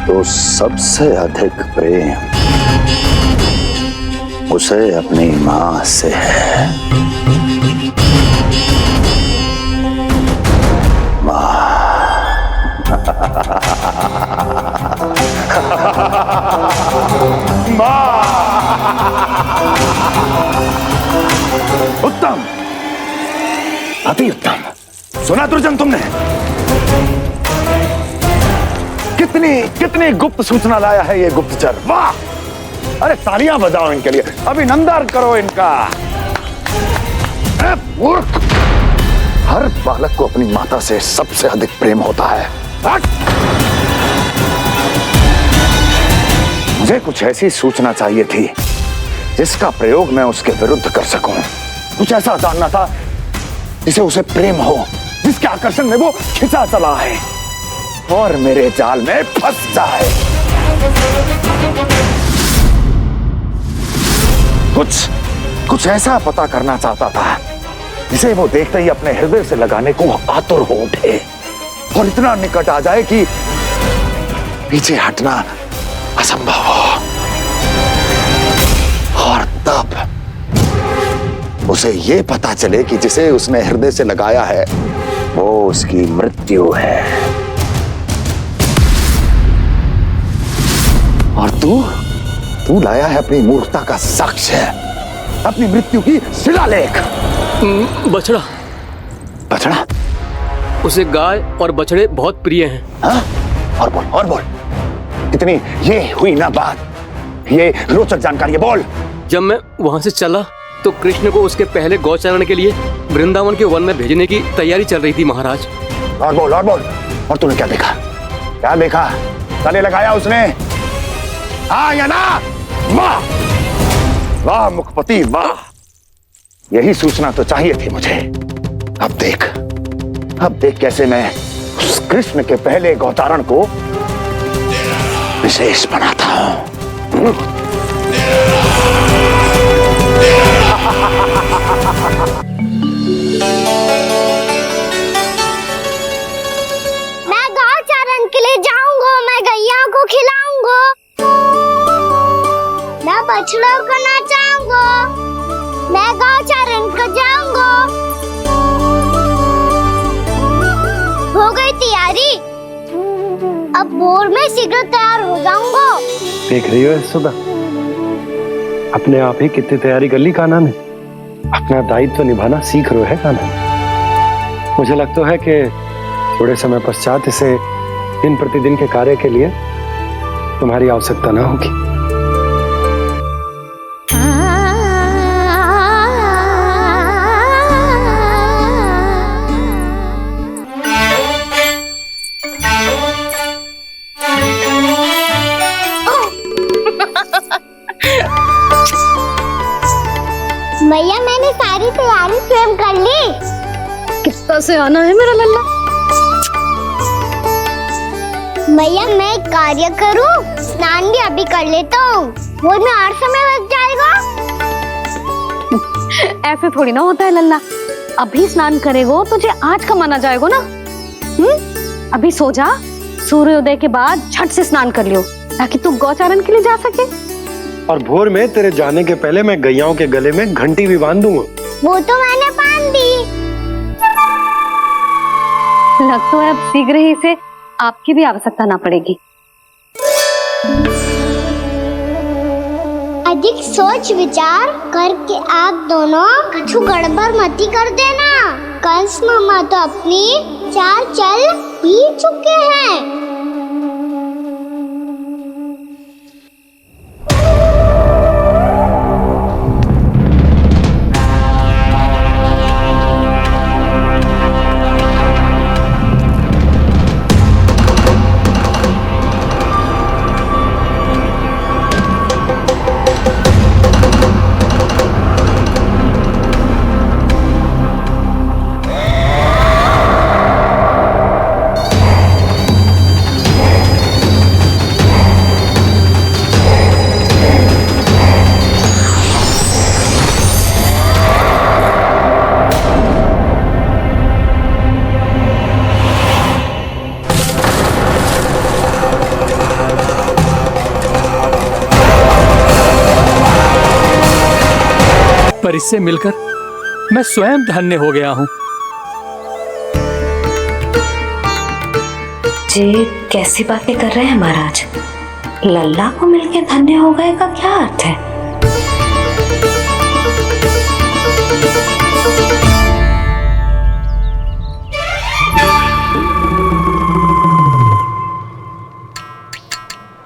Speaker 8: तो सबसे अधिक प्रेम उसे अपनी माँ से है। उत्तम, अति उत्तम। सुना दुर्जन तुमने? कितनी गुप्त सूचना लाया है ये गुप्तचर। वाह! अरे तालियां बजाओ इनके लिए, अभिनंदन करो इनका। मूर्ख! हर बालक को अपनी माता से सबसे अधिक प्रेम होता है। मुझे कुछ ऐसी सूचना चाहिए थी जिसका प्रयोग मैं उसके विरुद्ध कर सकूं। कुछ ऐसा जानना था जिसे उसे प्रेम हो, जिसके आकर्षण में वो खिंचा चला है और मेरे जाल में फंस जाए। कुछ ऐसा पता करना चाहता था जिसे वो देखते ही अपने हृदय से लगाने को आतुर हो उठे और इतना निकट आ जाए कि पीछे हटना असंभव हो। और तब उसे ये पता चले कि जिसे उसने हृदय से लगाया है वो उसकी मृत्यु है। और तू लाया है अपनी मूर्खता का साक्ष्य, अपनी मृत्यु की शिलालेख।
Speaker 16: बछड़ा।
Speaker 8: बछड़ा?
Speaker 16: उसे गाय और बछड़े बहुत प्रिय हैं।
Speaker 8: हाँ? और बोल। कितनी ये हुई ना बात, ये रोचक जानकारी है, बोल।
Speaker 16: जब मैं वहां से चला तो कृष्ण को उसके पहले गौचारण के लिए वृंदावन के वन में भेजने की तैयारी चल रही थी महाराज।
Speaker 8: और बोल। और तूने क्या देखा? गले लगाया उसने? हाँ या ना? वाह मुखपति वाह, यही सूचना तो चाहिए थी मुझे। अब देख कैसे मैं उस कृष्ण के पहले गौचारण को विशेष बनाता हूं।
Speaker 5: मैं गौचारण के लिए जाऊंगा, मैं गैया को खिलाऊंगा, मैं बछड़ों को नचाऊंगा, मैं गौचारण को जाऊंगा। हो गई तैयारी, अब भोर में शीघ्र तैयार हो जाऊंगा।
Speaker 4: देख रही हो यशोदा, अपने आप ही कितनी तैयारी कर ली कान्हा ने। अपना दायित्व निभाना सीख रहे है कान्हा। मुझे लगता है कि थोड़े समय पश्चात इसे दिन प्रतिदिन के कार्य के लिए तुम्हारी आवश्यकता ना होगी।
Speaker 5: मैया मैंने सारी तैयारी स्वयं कर ली।
Speaker 3: कितना से आना है मेरा लल्ला?
Speaker 5: मैया मैं एक कार्य करूं, स्नान भी अभी कर लेता हूँ, वो में और समय लग जाएगा।
Speaker 3: ऐसे थोड़ी ना होता है लल्ला, अभी स्नान करेगो तुझे आज का माना जाएगा ना। अभी सो जा, सूर्योदय के बाद झट से स्नान कर लियो ताकि तू गौचारण के लिए जा सके।
Speaker 4: और भोर में तेरे जाने के पहले मैं गैयाओं के गले में घंटी भी बांध दूंगा।
Speaker 5: वो तो मैंने बांध जल्दी।
Speaker 3: लगता है अब शीघ्र ही इसे आपकी भी आवश्यकता ना पड़ेगी।
Speaker 5: अधिक सोच विचार करके आप दोनों कछु गड़बड़ मती कर देना। कंस मामा तो अपनी चाल चल भी चुके हैं।
Speaker 16: पर इससे मिलकर मैं स्वयं धन्य हो गया हूँ।
Speaker 3: जी कैसी बातें कर रहे हैं महाराज? लल्ला को मिलकर धन्य हो गए का क्या अर्थ है?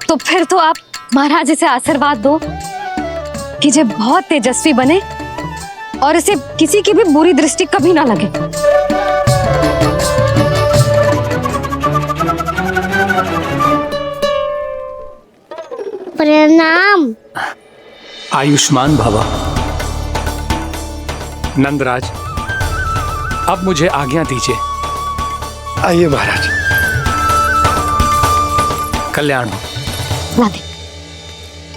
Speaker 3: तो फिर तो आप महाराज इसे आशीर्वाद दो कि ये बहुत तेजस्वी बने और इसे किसी की भी बुरी दृष्टि कभी ना लगे।
Speaker 5: प्रणाम।
Speaker 16: आयुष्मान भवा। नंदराज, अब मुझे आज्ञा दीजिए।
Speaker 4: आइए महाराज।
Speaker 16: कल्याण हो।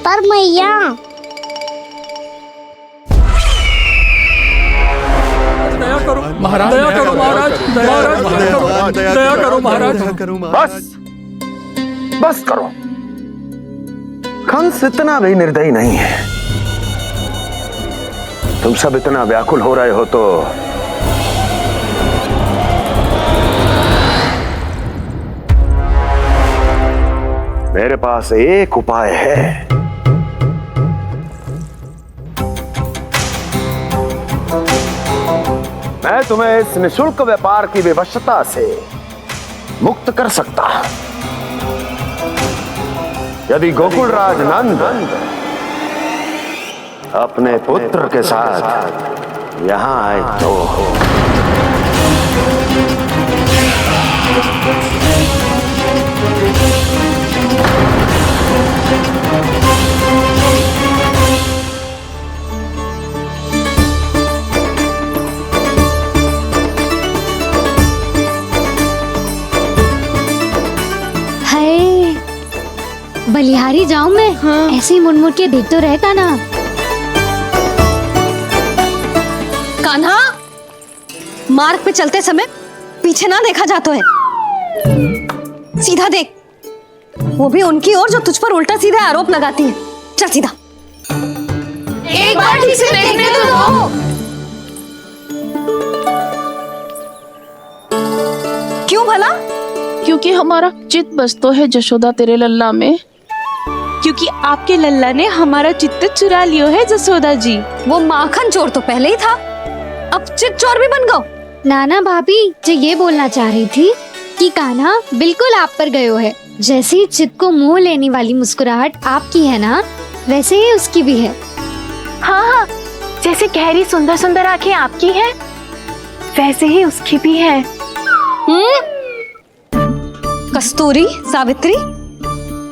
Speaker 5: पर मैया
Speaker 16: दया करो महाराज, दया करो महाराज, दया करो महाराज।
Speaker 8: बस बस करो। कंस इतना भी निर्दयी नहीं है। तुम सब इतना व्याकुल हो रहे हो तो मेरे पास एक उपाय है। मैं तुम्हें इस निःशुल्क व्यापार की विवशता से मुक्त कर सकता हूं। यदि गोकुलराज नंद अपने पुत्र के साथ यहां आए तो
Speaker 3: बलिहारी जाऊं मैं? हाँ। ऐसे ही मुड़ के देख तो रहे कान्हा। कान्हा, मार्ग पे चलते समय पीछे ना देखा जाता है। सीधा देख, वो भी उनकी ओर जो तुझ पर उल्टा सीधे आरोप लगाती है। चल सीधा।
Speaker 15: एक बार ठीक से देखने तो दो।
Speaker 3: क्यों भला?
Speaker 15: क्योंकि हमारा चित्त बसतो है जशोदा तेरे लल्ला में।
Speaker 10: क्योंकि आपके लल्ला ने हमारा चित्त चुरा लियो है जसोदा जी।
Speaker 3: वो माखन चोर तो पहले ही था, अब चित्त चोर भी बन गो।
Speaker 17: नाना भाभी जो ये बोलना चाह रही थी कि कान्हा बिल्कुल आप पर गयो है। जैसे ही चित्त को मोह लेने वाली मुस्कुराहट आपकी है ना, वैसे ही उसकी भी है।
Speaker 10: हाँ हाँ, जैसे गहरी सुंदर सुंदर आंखें आपकी हैं, वैसे ही उसकी भी है।
Speaker 3: कस्तूरी, सावित्री,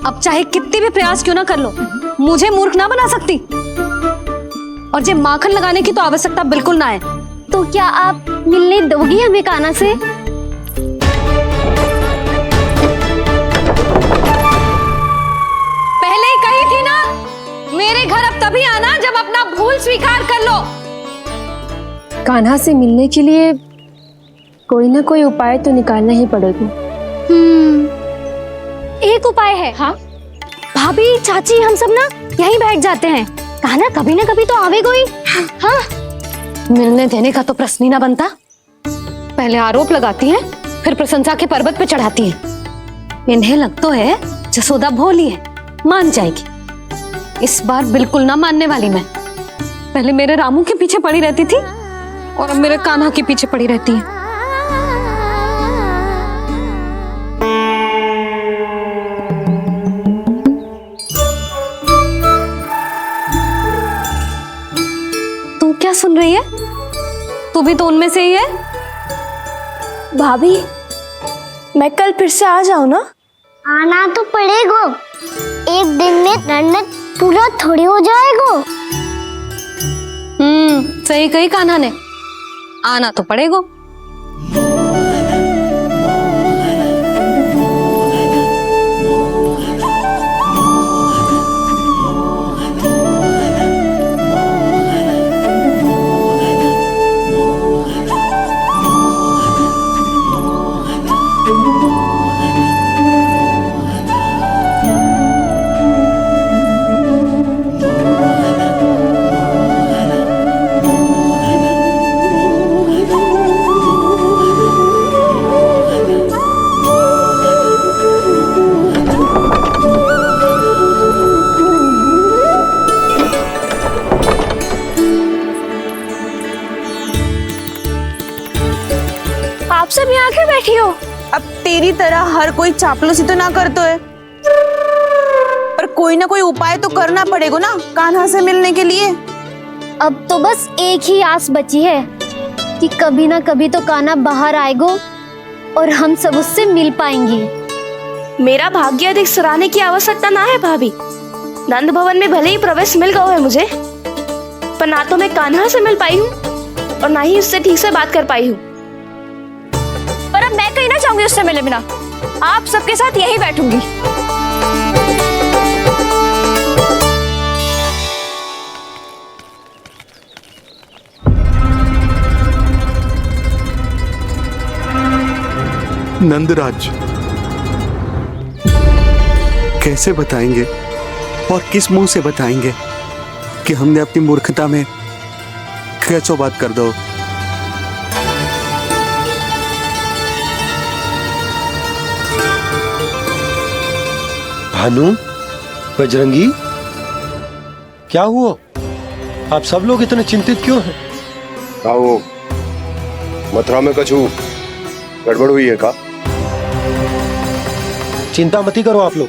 Speaker 3: अब चाहे कितने भी प्रयास क्यों ना कर लो, मुझे मूर्ख ना बना सकती। और जे माखन लगाने की तो आवश्यकता बिल्कुल ना है।
Speaker 17: तो क्या आप मिलने दोगी हमें कान्हा से?
Speaker 3: पहले ही कही थी ना, मेरे घर अब तभी आना जब अपना भूल स्वीकार कर लो।
Speaker 10: कान्हा से मिलने के लिए कोई ना कोई उपाय तो निकालना ही पड़ेगा।
Speaker 17: एक उपाय है। हाँ? भाभी, चाची, हम सब ना यहीं बैठ जाते हैं। कान्हा कभी ना कभी तो आवेगा ही। हाँ?
Speaker 3: मिलने देने का तो प्रश्न ही ना बनता। पहले आरोप लगाती हैं, फिर प्रशंसा के पर्वत पे चढ़ाती हैं। इन्हें लग तो है जसोदा भोली है, मान जाएगी। इस बार बिल्कुल ना मानने वाली मैं। पहले मेरे रामू के पीछे पड़ी रहती थी और अब मेरे कान्हा के पीछे पड़ी रहती है। तू क्या सुन रही है? तू भी तो उनमें से ही है।
Speaker 6: भाभी, मैं कल फिर से आ जाऊं ना?
Speaker 5: आना तो पड़ेगा। एक दिन में रणत पूरा थोड़ी हो जाएगा।
Speaker 3: सही कही कान्हा ने, आना तो पड़ेगा।
Speaker 6: आप सब यहाँ आके बैठी हो?
Speaker 15: अब तेरी तरह हर कोई चापलूसी तो ना करतो है, पर कोई ना कोई उपाय तो करना पड़ेगा ना कान्हा से मिलने के लिए।
Speaker 9: अब तो बस एक ही आस बची है कि कभी ना कभी तो कान्हा बाहर आएगा और हम सब उससे मिल पाएंगे।
Speaker 6: मेरा भाग्य अधिक सराहने की आवश्यकता ना है भाभी। नंद भवन में भले ही प्रवेश मिल गया है मुझे, पर ना तो मैं कान्हा से मिल पाई हूँ और ना ही उससे ठीक से बात कर पाई हूँ। पर अब मैं कहीं ना चाहूंगी उससे मिले बिना। आप सबके साथ यहीं बैठूंगी।
Speaker 18: नंदराज, कैसे बताएंगे और किस मुंह से बताएंगे कि हमने अपनी मूर्खता में कैसो बात कर दो।
Speaker 4: भानु, बजरंगी, क्या हुआ? आप सब लोग इतने चिंतित क्यों हैं?
Speaker 7: आओ, मथुरा में कछु गड़बड़ हुई है का?
Speaker 4: चिंता मती करो आप लोग,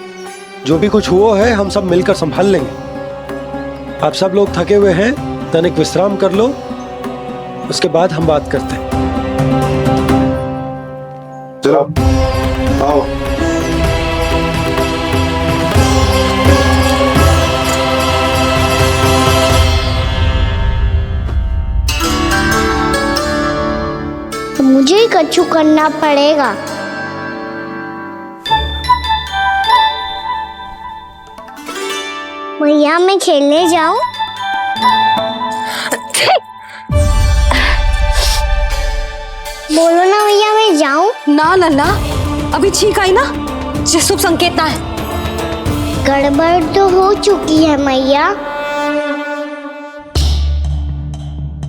Speaker 4: जो भी कुछ हुआ है हम सब मिलकर संभाल लेंगे। आप सब लोग थके हुए हैं, तनिक विश्राम कर लो, उसके बाद हम बात करते हैं।
Speaker 7: चलो आओ।
Speaker 5: तो मुझे ही कछु करना पड़ेगा। भैया मैं खेलने जाऊं? बोलो ना भैया मैं जाऊं?
Speaker 3: ना लल्ला, अभी छींक आई ना, ये शुभ संकेत ना है।
Speaker 5: गड़बड़ तो हो चुकी है मैया।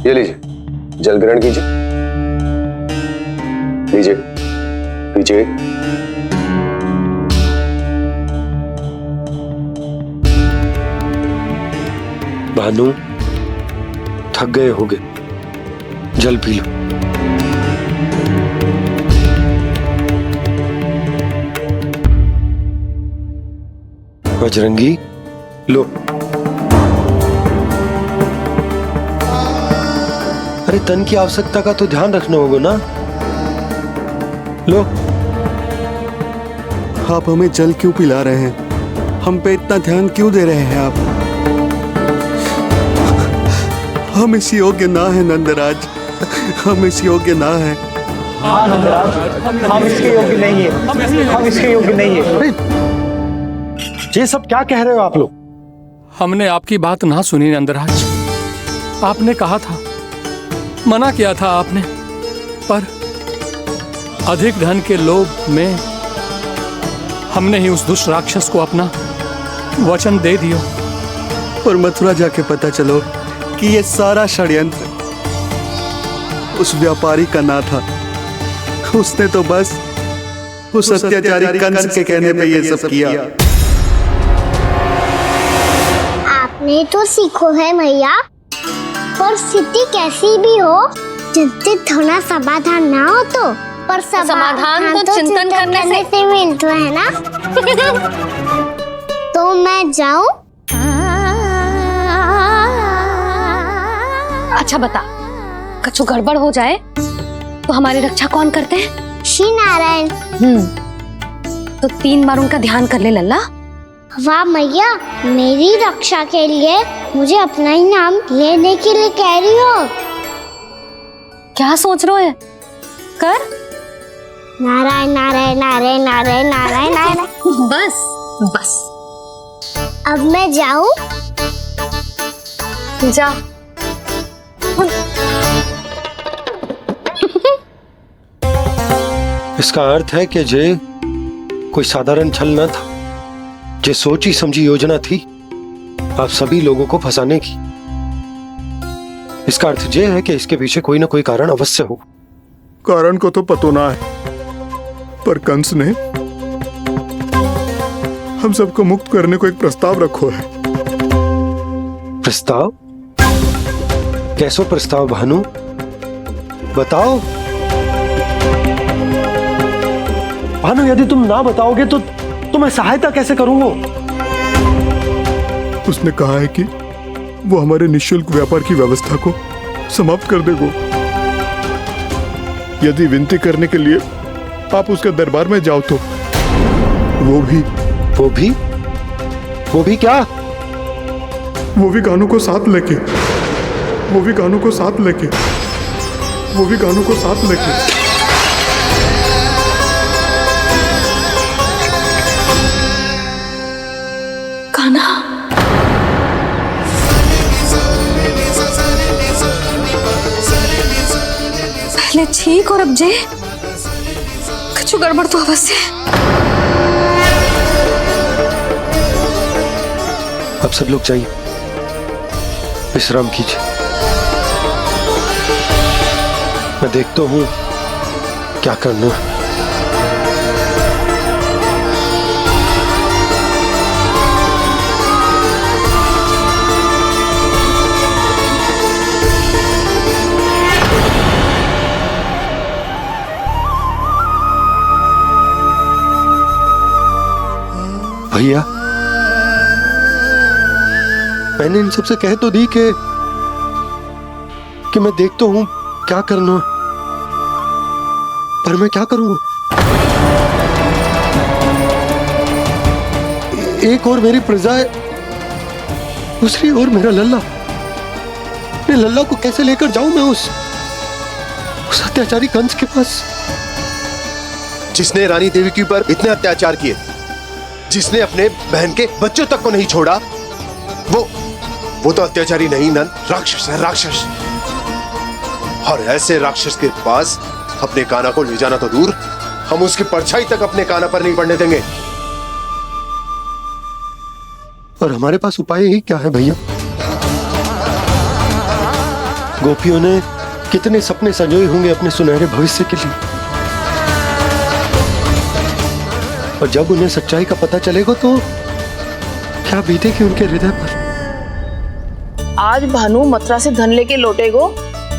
Speaker 7: ये लीजिए, जल ग्रहण कीजिए। लीजिए, पीछे।
Speaker 4: भानु, थक गए होगे, जल पी लो। बजरंगी, लो। अरे तन की आवश्यकता का तो ध्यान रखना होगा ना, लो।
Speaker 18: आप हमें जल क्यों पिला रहे हैं? हम पे इतना ध्यान क्यों दे रहे हैं आप? हम इस योग्य ना है नंदराज, हम इस योग्य ना है।
Speaker 11: हाँ नंदराज, हम इसके योग्य नहीं है, हम इसके योग्य नहीं है।
Speaker 4: ये सब क्या कह रहे हो आप लोग?
Speaker 19: हमने आपकी बात ना सुनी नंदराज। आपने कहा था, मना किया था आपने, पर अधिक धन के लोभ में हमने ही उस दुष्ट राक्षस को अपना वचन दे दिया।
Speaker 18: और मथुरा जाके पता चलो कि ये सारा षड्यंत्र उस व्यापारी का ना था। उसने तो बस उस अत्याचारी कंस के कहने पे ये सब किया।
Speaker 5: आपने तो सीखो है मैया, पर स्थिति कैसी भी हो, चिंतित होना समाधान ना हो तो, पर समाधान तो चिंतन करने से मिलता है ना। तो मैं जाऊं?
Speaker 3: अच्छा बता, कछु गड़बड़ हो जाए तो हमारी रक्षा कौन करते हैं?
Speaker 5: श्री नारायण।
Speaker 3: तो 3 बार उनका ध्यान कर ले लल्ला।
Speaker 5: वाह मैया, मेरी रक्षा के लिए मुझे अपना ही नाम लेने के लिए कह रही हो?
Speaker 3: क्या सोच रहे हो? कर।
Speaker 5: नारायण नारायण नारायण नारायण नारायण नारायण।
Speaker 3: बस बस।
Speaker 5: अब मैं जाऊं?
Speaker 3: जा।
Speaker 4: इसका अर्थ है कि जे कोई साधारण छल न था, जे सोची समझी योजना थी आप सभी लोगों को फंसाने की। इसका अर्थ ये है कि इसके पीछे कोई ना कोई कारण अवश्य हो।
Speaker 7: कारण को तो पतो ना है, पर कंस ने हम सबको मुक्त करने को एक प्रस्ताव रखो है।
Speaker 4: प्रस्ताव? कैसो प्रस्ताव भानु, बताओ। भानु, यदि तुम ना बताओगे तो तुम्हें सहायता कैसे करूंगा?
Speaker 7: उसने कहा है कि वो हमारे निःशुल्क व्यापार की व्यवस्था को समाप्त कर देगा यदि विनती करने के लिए आप उसके दरबार में जाओ तो। वो भी क्या? वो भी कानों को साथ लेके, वो भी कानों को साथ लेके, वो भी कानों को साथ लेके।
Speaker 10: कान्हा, पहले ठीक और अब जे कुछ गड़बड़ तो अवश्य।
Speaker 4: अब सब लोग जाइए, विश्राम कीजिए। मैं देखता हूं क्या करना है। भैया, मैंने इन सबसे कह तो दी कि मैं देखता हूं क्या करना, पर मैं क्या करूंगा? एक और मेरी प्रजा है, दूसरी ओर मेरा लल्ला। मैं लल्ला को कैसे लेकर जाऊं मैं उस अत्याचारी कंस के पास,
Speaker 12: जिसने रानी देवी के ऊपर इतने अत्याचार किए, जिसने अपने बहन के बच्चों तक को नहीं छोड़ा। वो तो अत्याचारी नहीं नन, राक्षस है, राक्षस। और ऐसे राक्षस के पास अपने कान्हा को ले जाना तो दूर, हम उसकी परछाई तक अपने कान्हा पर नहीं पड़ने देंगे।
Speaker 4: और हमारे पास उपाय ही क्या है भैया? गोपियों ने कितने सपने संजोए होंगे अपने सुनहरे भविष्य के लिए, और जब उन्हें सच्चाई का पता चलेगा तो क्या बीतेगी उनके हृदय पर।
Speaker 15: आज भानु मथुरा से धन लेके लौटेगो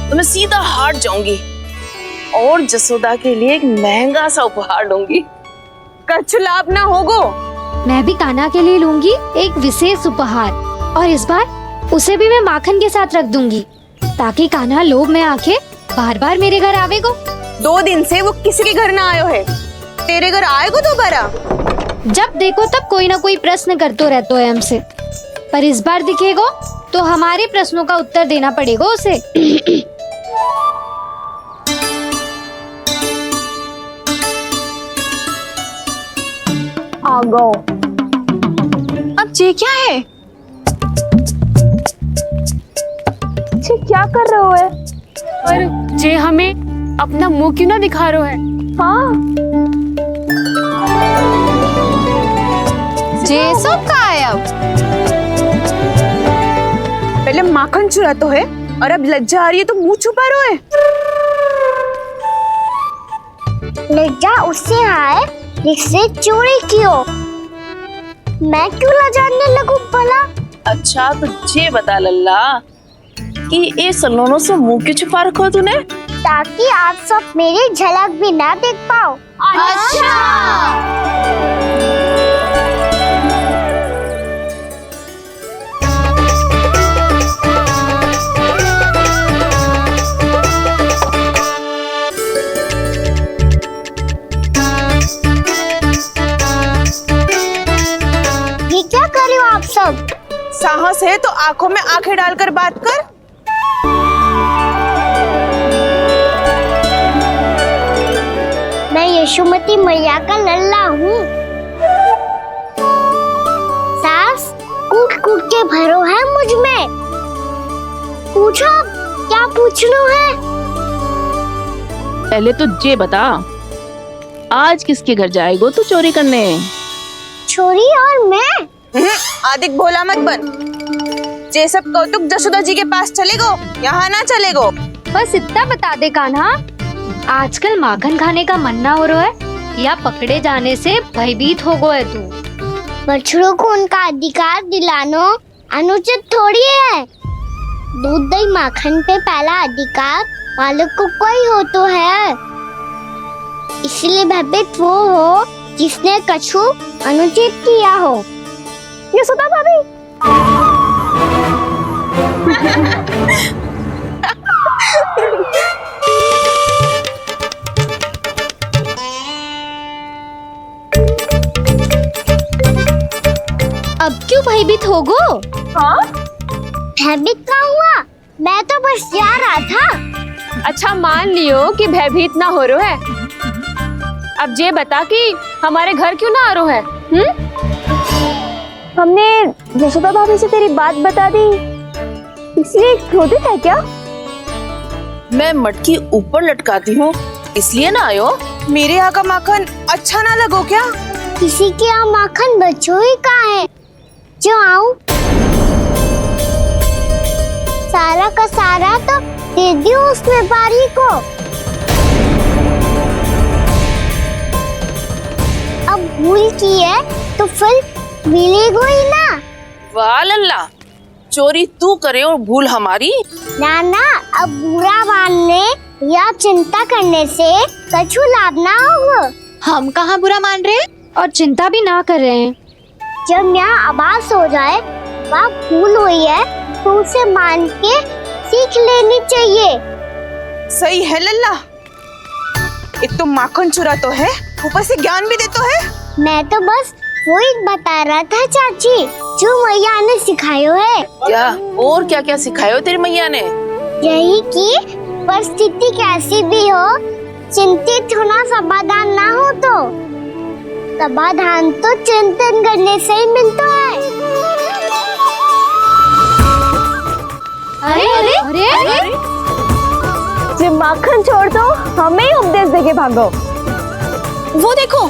Speaker 15: तो मैं सीधा हाट जाऊंगी और जसोदा के लिए एक महंगा सा उपहार दूंगी। कछु लाभ ना होगो।
Speaker 17: मैं भी कान्हा के लिए लूंगी एक विशेष उपहार, और इस बार उसे भी मैं माखन के साथ रख दूंगी, ताकि कान्हा लोभ में आके बार बार मेरे घर आवेगो।
Speaker 15: 2 दिन से वो किसी के घर ना आयो है, तेरे घर आएगो दोबारा?
Speaker 17: जब देखो तब कोई ना कोई प्रश्न करते रहते हो हमसे, पर इस बार दिखेगो तो हमारे प्रश्नों का उत्तर देना पड़ेगा उसे।
Speaker 6: आ गो। अब ये क्या है? ये क्या कर रहे हो है?
Speaker 20: पर जे हमें अपना मुंह क्यों ना दिखा रहे है?
Speaker 6: हाँ,
Speaker 15: जे सब का है अब? पहले माखन चुरा तो है और अब लज्जा आ रही है तो मुंह छुपा रहे है।
Speaker 5: लज्जा उससे है जिसने चोरी की हो। मैं क्यों लजाने लगूं भला?
Speaker 15: अच्छा तो ये बता लल्ला कि ये सलोनों से मुंह क्यों छुपा रखो तूने?
Speaker 5: ताकि आप सब मेरी झलक भी ना देख पाओ। अच्छा। ये क्या कर रहे हो आप सब?
Speaker 15: साहस है तो आंखों में आंखें डालकर बात कर।
Speaker 5: मैं यशोमती मैया का लल्ला हूँ। सास कूट कूट के भरो है मुझ में। पूछो क्या पूछना है?
Speaker 15: पहले तो ये बता, आज किसके घर जाएगो तू चोरी करने?
Speaker 5: छोरी और मैं?
Speaker 15: आदिक भोला मत बन। ये सब कौतुक जशोदा जी के पास चलेगो, यहाँ ना चलेगो।
Speaker 17: बस इतना बता दे कान्हा, आजकल माखन खाने का मन ना हो रहा है या पकड़े जाने से भयभीत हो गए तू?
Speaker 5: बछड़ों को उनका अधिकार दिलाना अनुचित थोड़ी है। दूध दही माखन पे पहला अधिकार मालिक को कोई हो तो है। इसलिए भयभीत वो हो जिसने कछु अनुचित किया हो। यशोदा भाभी।
Speaker 17: अब क्यों भयभीत हो गो?
Speaker 5: हाँ? भयभीत क्या हुआ? मैं तो बस जा रहा था।
Speaker 20: अच्छा मान लियो कि भयभीत ना हो रहा है। अब ये बता कि हमारे घर क्यों ना आ रहा है?
Speaker 6: हमने यशोदा भाभी से तेरी बात बता दी, इसलिए क्रोधित है क्या?
Speaker 15: मैं मटकी ऊपर लटकाती हूँ इसलिए ना आयो? मेरे यहाँ का माखन अच्छा ना लगो क्या?
Speaker 5: किसी के यहाँ माखन बच्चों ही कहाँ है जो आऊं? सारा का सारा तो दे दियो उस व्यापारी को। अब भूल की है तो फिर मिलेगो ही ना।
Speaker 15: वाह लल्ला, चोरी तू करे और भूल हमारी।
Speaker 5: ना ना, अब बुरा मानने या चिंता करने से कछु लाभ ना होगा।
Speaker 17: हम कहाँ बुरा मान रहे हैं और चिंता भी ना कर रहे हैं।
Speaker 5: जब यहाँ आभास हो जाए वहाँ भूल हुई है तो उसे मान के सीख लेनी चाहिए।
Speaker 15: सही है लल्ला, एक तो माखन चुरा तो है, ऊपर से ज्ञान भी दे तो है।
Speaker 5: मैं तो बस वही बता रहा था चाची जो मैया ने सिखायो है।
Speaker 15: क्या और क्या क्या सिखायो तेरी मैया ने?
Speaker 5: यही कि परिस्थिति कैसी भी हो चिंतित होना समाधान ना हो तो समाधान तो चिंतन करने से ही मिलता है।
Speaker 6: अरे अरे अरे, अरे? जब माखन छोड़ दो हमें ही उपदेश देके भागो।
Speaker 15: वो देखो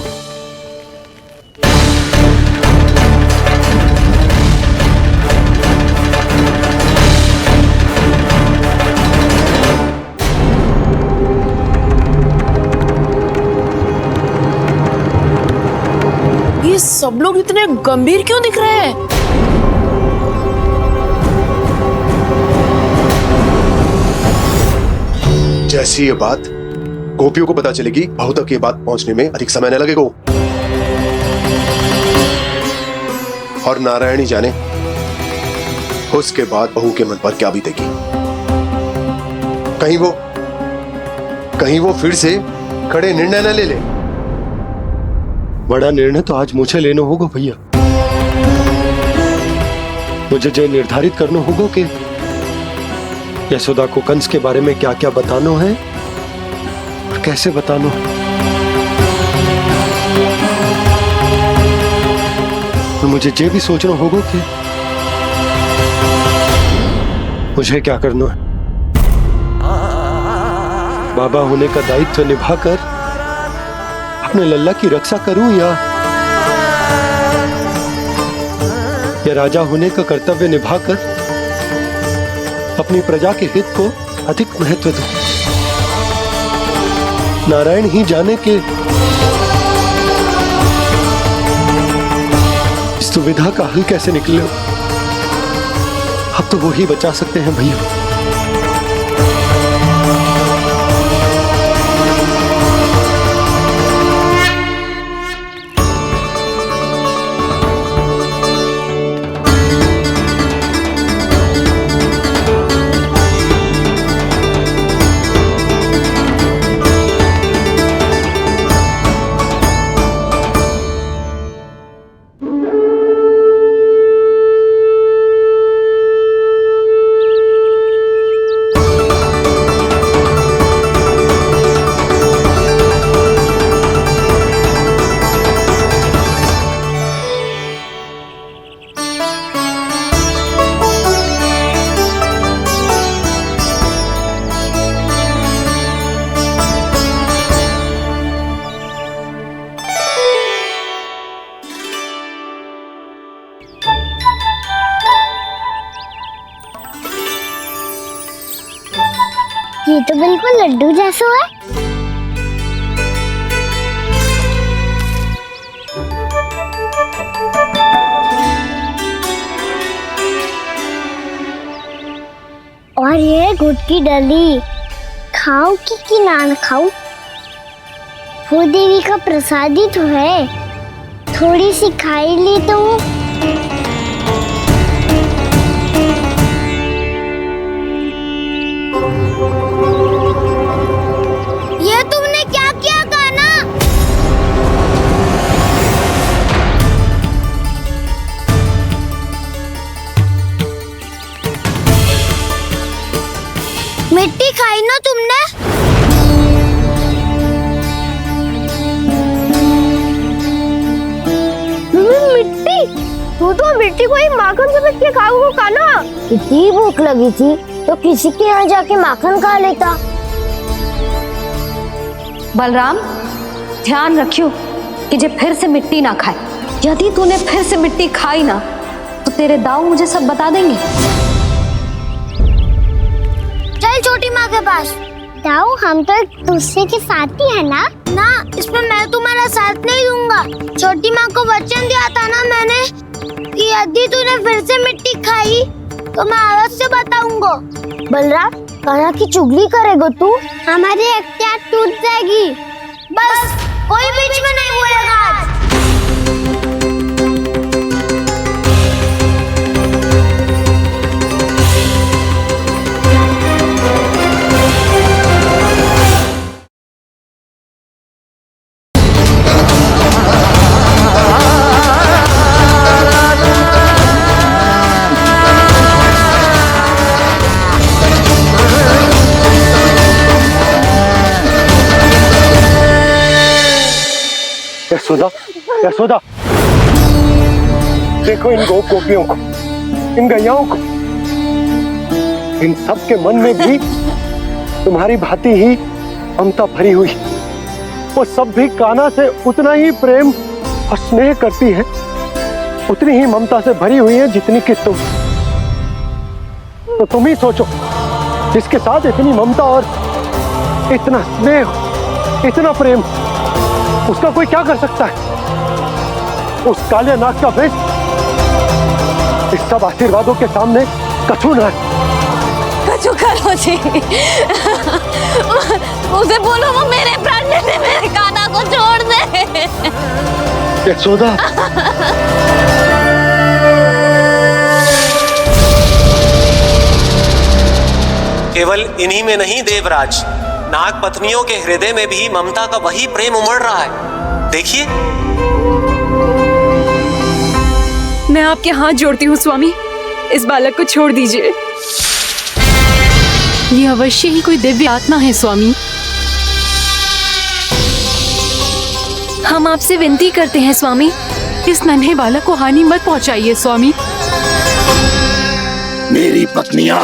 Speaker 15: ये सब लोग इतने गंभीर क्यों दिख रहे हैं?
Speaker 12: जैसी ये बात गोपियों को पता चलेगी, बहू तक ये बात पहुंचने में अधिक समय न लगेगा। और नारायणी जाने उसके बाद बहू के मन पर क्या बीतेगी। कहीं वो फिर से खड़े निर्णय न ले ले।
Speaker 4: बड़ा निर्णय तो आज मुझे लेना होगा भैया। मुझे जो निर्धारित करना होगा कि यशोदा को कंस के बारे में क्या क्या बताना है और कैसे बताना है। और मुझे ये भी सोचना होगा कि मुझे क्या करना है। बाबा होने का दायित्व निभाकर अपने लल्ला की रक्षा करूं या राजा होने का कर्तव्य निभाकर अपनी प्रजा के हित को अधिक महत्व दूं।
Speaker 12: नारायण ही जाने के इस दुविधा का हल कैसे निकले। अब तो वो ही बचा सकते हैं भैया।
Speaker 5: ये तो बिल्कुल लड्डू जैसा है। और ये गुड़ की डली खाओ कि ना खाओ, वो देवी का प्रसाद ही तो है। थोड़ी सी खाई ली तो ये तुमने क्या किया कान्हा? मिट्टी खाई ना तुमने? मिट्टी? तू तो मिट्टी को ही माखन से मिट्टी खाओगे कान्हा। इतनी भूख लगी थी तो किसी के यहाँ जाके माखन खा लेता।
Speaker 3: बलराम, ध्यान रखियो कि जे फिर से मिट्टी ना खाए। यदि तूने फिर से मिट्टी खाई ना तो तेरे दाऊ मुझे सब बता देंगे।
Speaker 5: चल छोटी माँ के पास। दाऊ, हम तो एक दूसरे के साथ ही है ना? ना, इसमें मैं तुम्हारा साथ नहीं दूंगा। छोटी माँ को वचन दिया था ना मैंने कि यदि तूने फिर से मिट्टी खाई तो मैं अवश्य बताऊंगा। बलराम, कान्हा की चुगली करेगा तू? हमारी अख्तियार टूट जाएगी। बस कोई बीच में नहीं बोलेगा आज।
Speaker 4: यशोदा, यशोदा, देखो इन गोप गोपियों को, इन गैयाओं को। इन सब के मन में भी तुम्हारी भांति ही ममता भरी हुई। वो सब भी कान्हा से उतना ही प्रेम और स्नेह करती है, उतनी ही ममता से भरी हुई है जितनी कि तुम। तो तुम ही सोचो, जिसके साथ इतनी ममता और इतना स्नेह, इतना प्रेम, उसका कोई क्या कर सकता है? उस काले नाग का वृक्ष इस सब आशीर्वादों के सामने कछु न है।
Speaker 1: कछु करो जी। उसे बोलो वो मेरे प्राण में से मेरे कान्हा को छोड़ दे।
Speaker 4: यशोदा,
Speaker 21: केवल इन्हीं में नहीं देवराज, नाग पत्नियों के हृदय में भी ममता का वही प्रेम उमड़ रहा है। देखिए।
Speaker 10: मैं आपके हाथ जोड़ती हूँ स्वामी, इस बालक को छोड़ दीजिए।
Speaker 20: ये अवश्य ही कोई दिव्य आत्मा है स्वामी।
Speaker 10: हम आपसे विनती करते हैं स्वामी,
Speaker 20: इस नन्हे बालक को हानि मत पहुंचाइए स्वामी।
Speaker 8: मेरी पत्नियां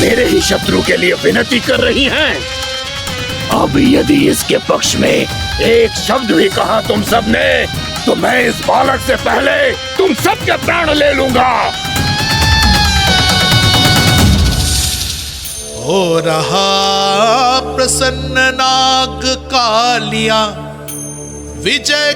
Speaker 8: मेरे ही शत्रु के लिए विनती कर रही हैं। अब यदि इसके पक्ष में एक शब्द भी कहा तुम सबने तो मैं इस बालक से पहले तुम सबके प्राण ले लूंगा।
Speaker 14: हो रहा प्रसन्न नाग कालिया विजय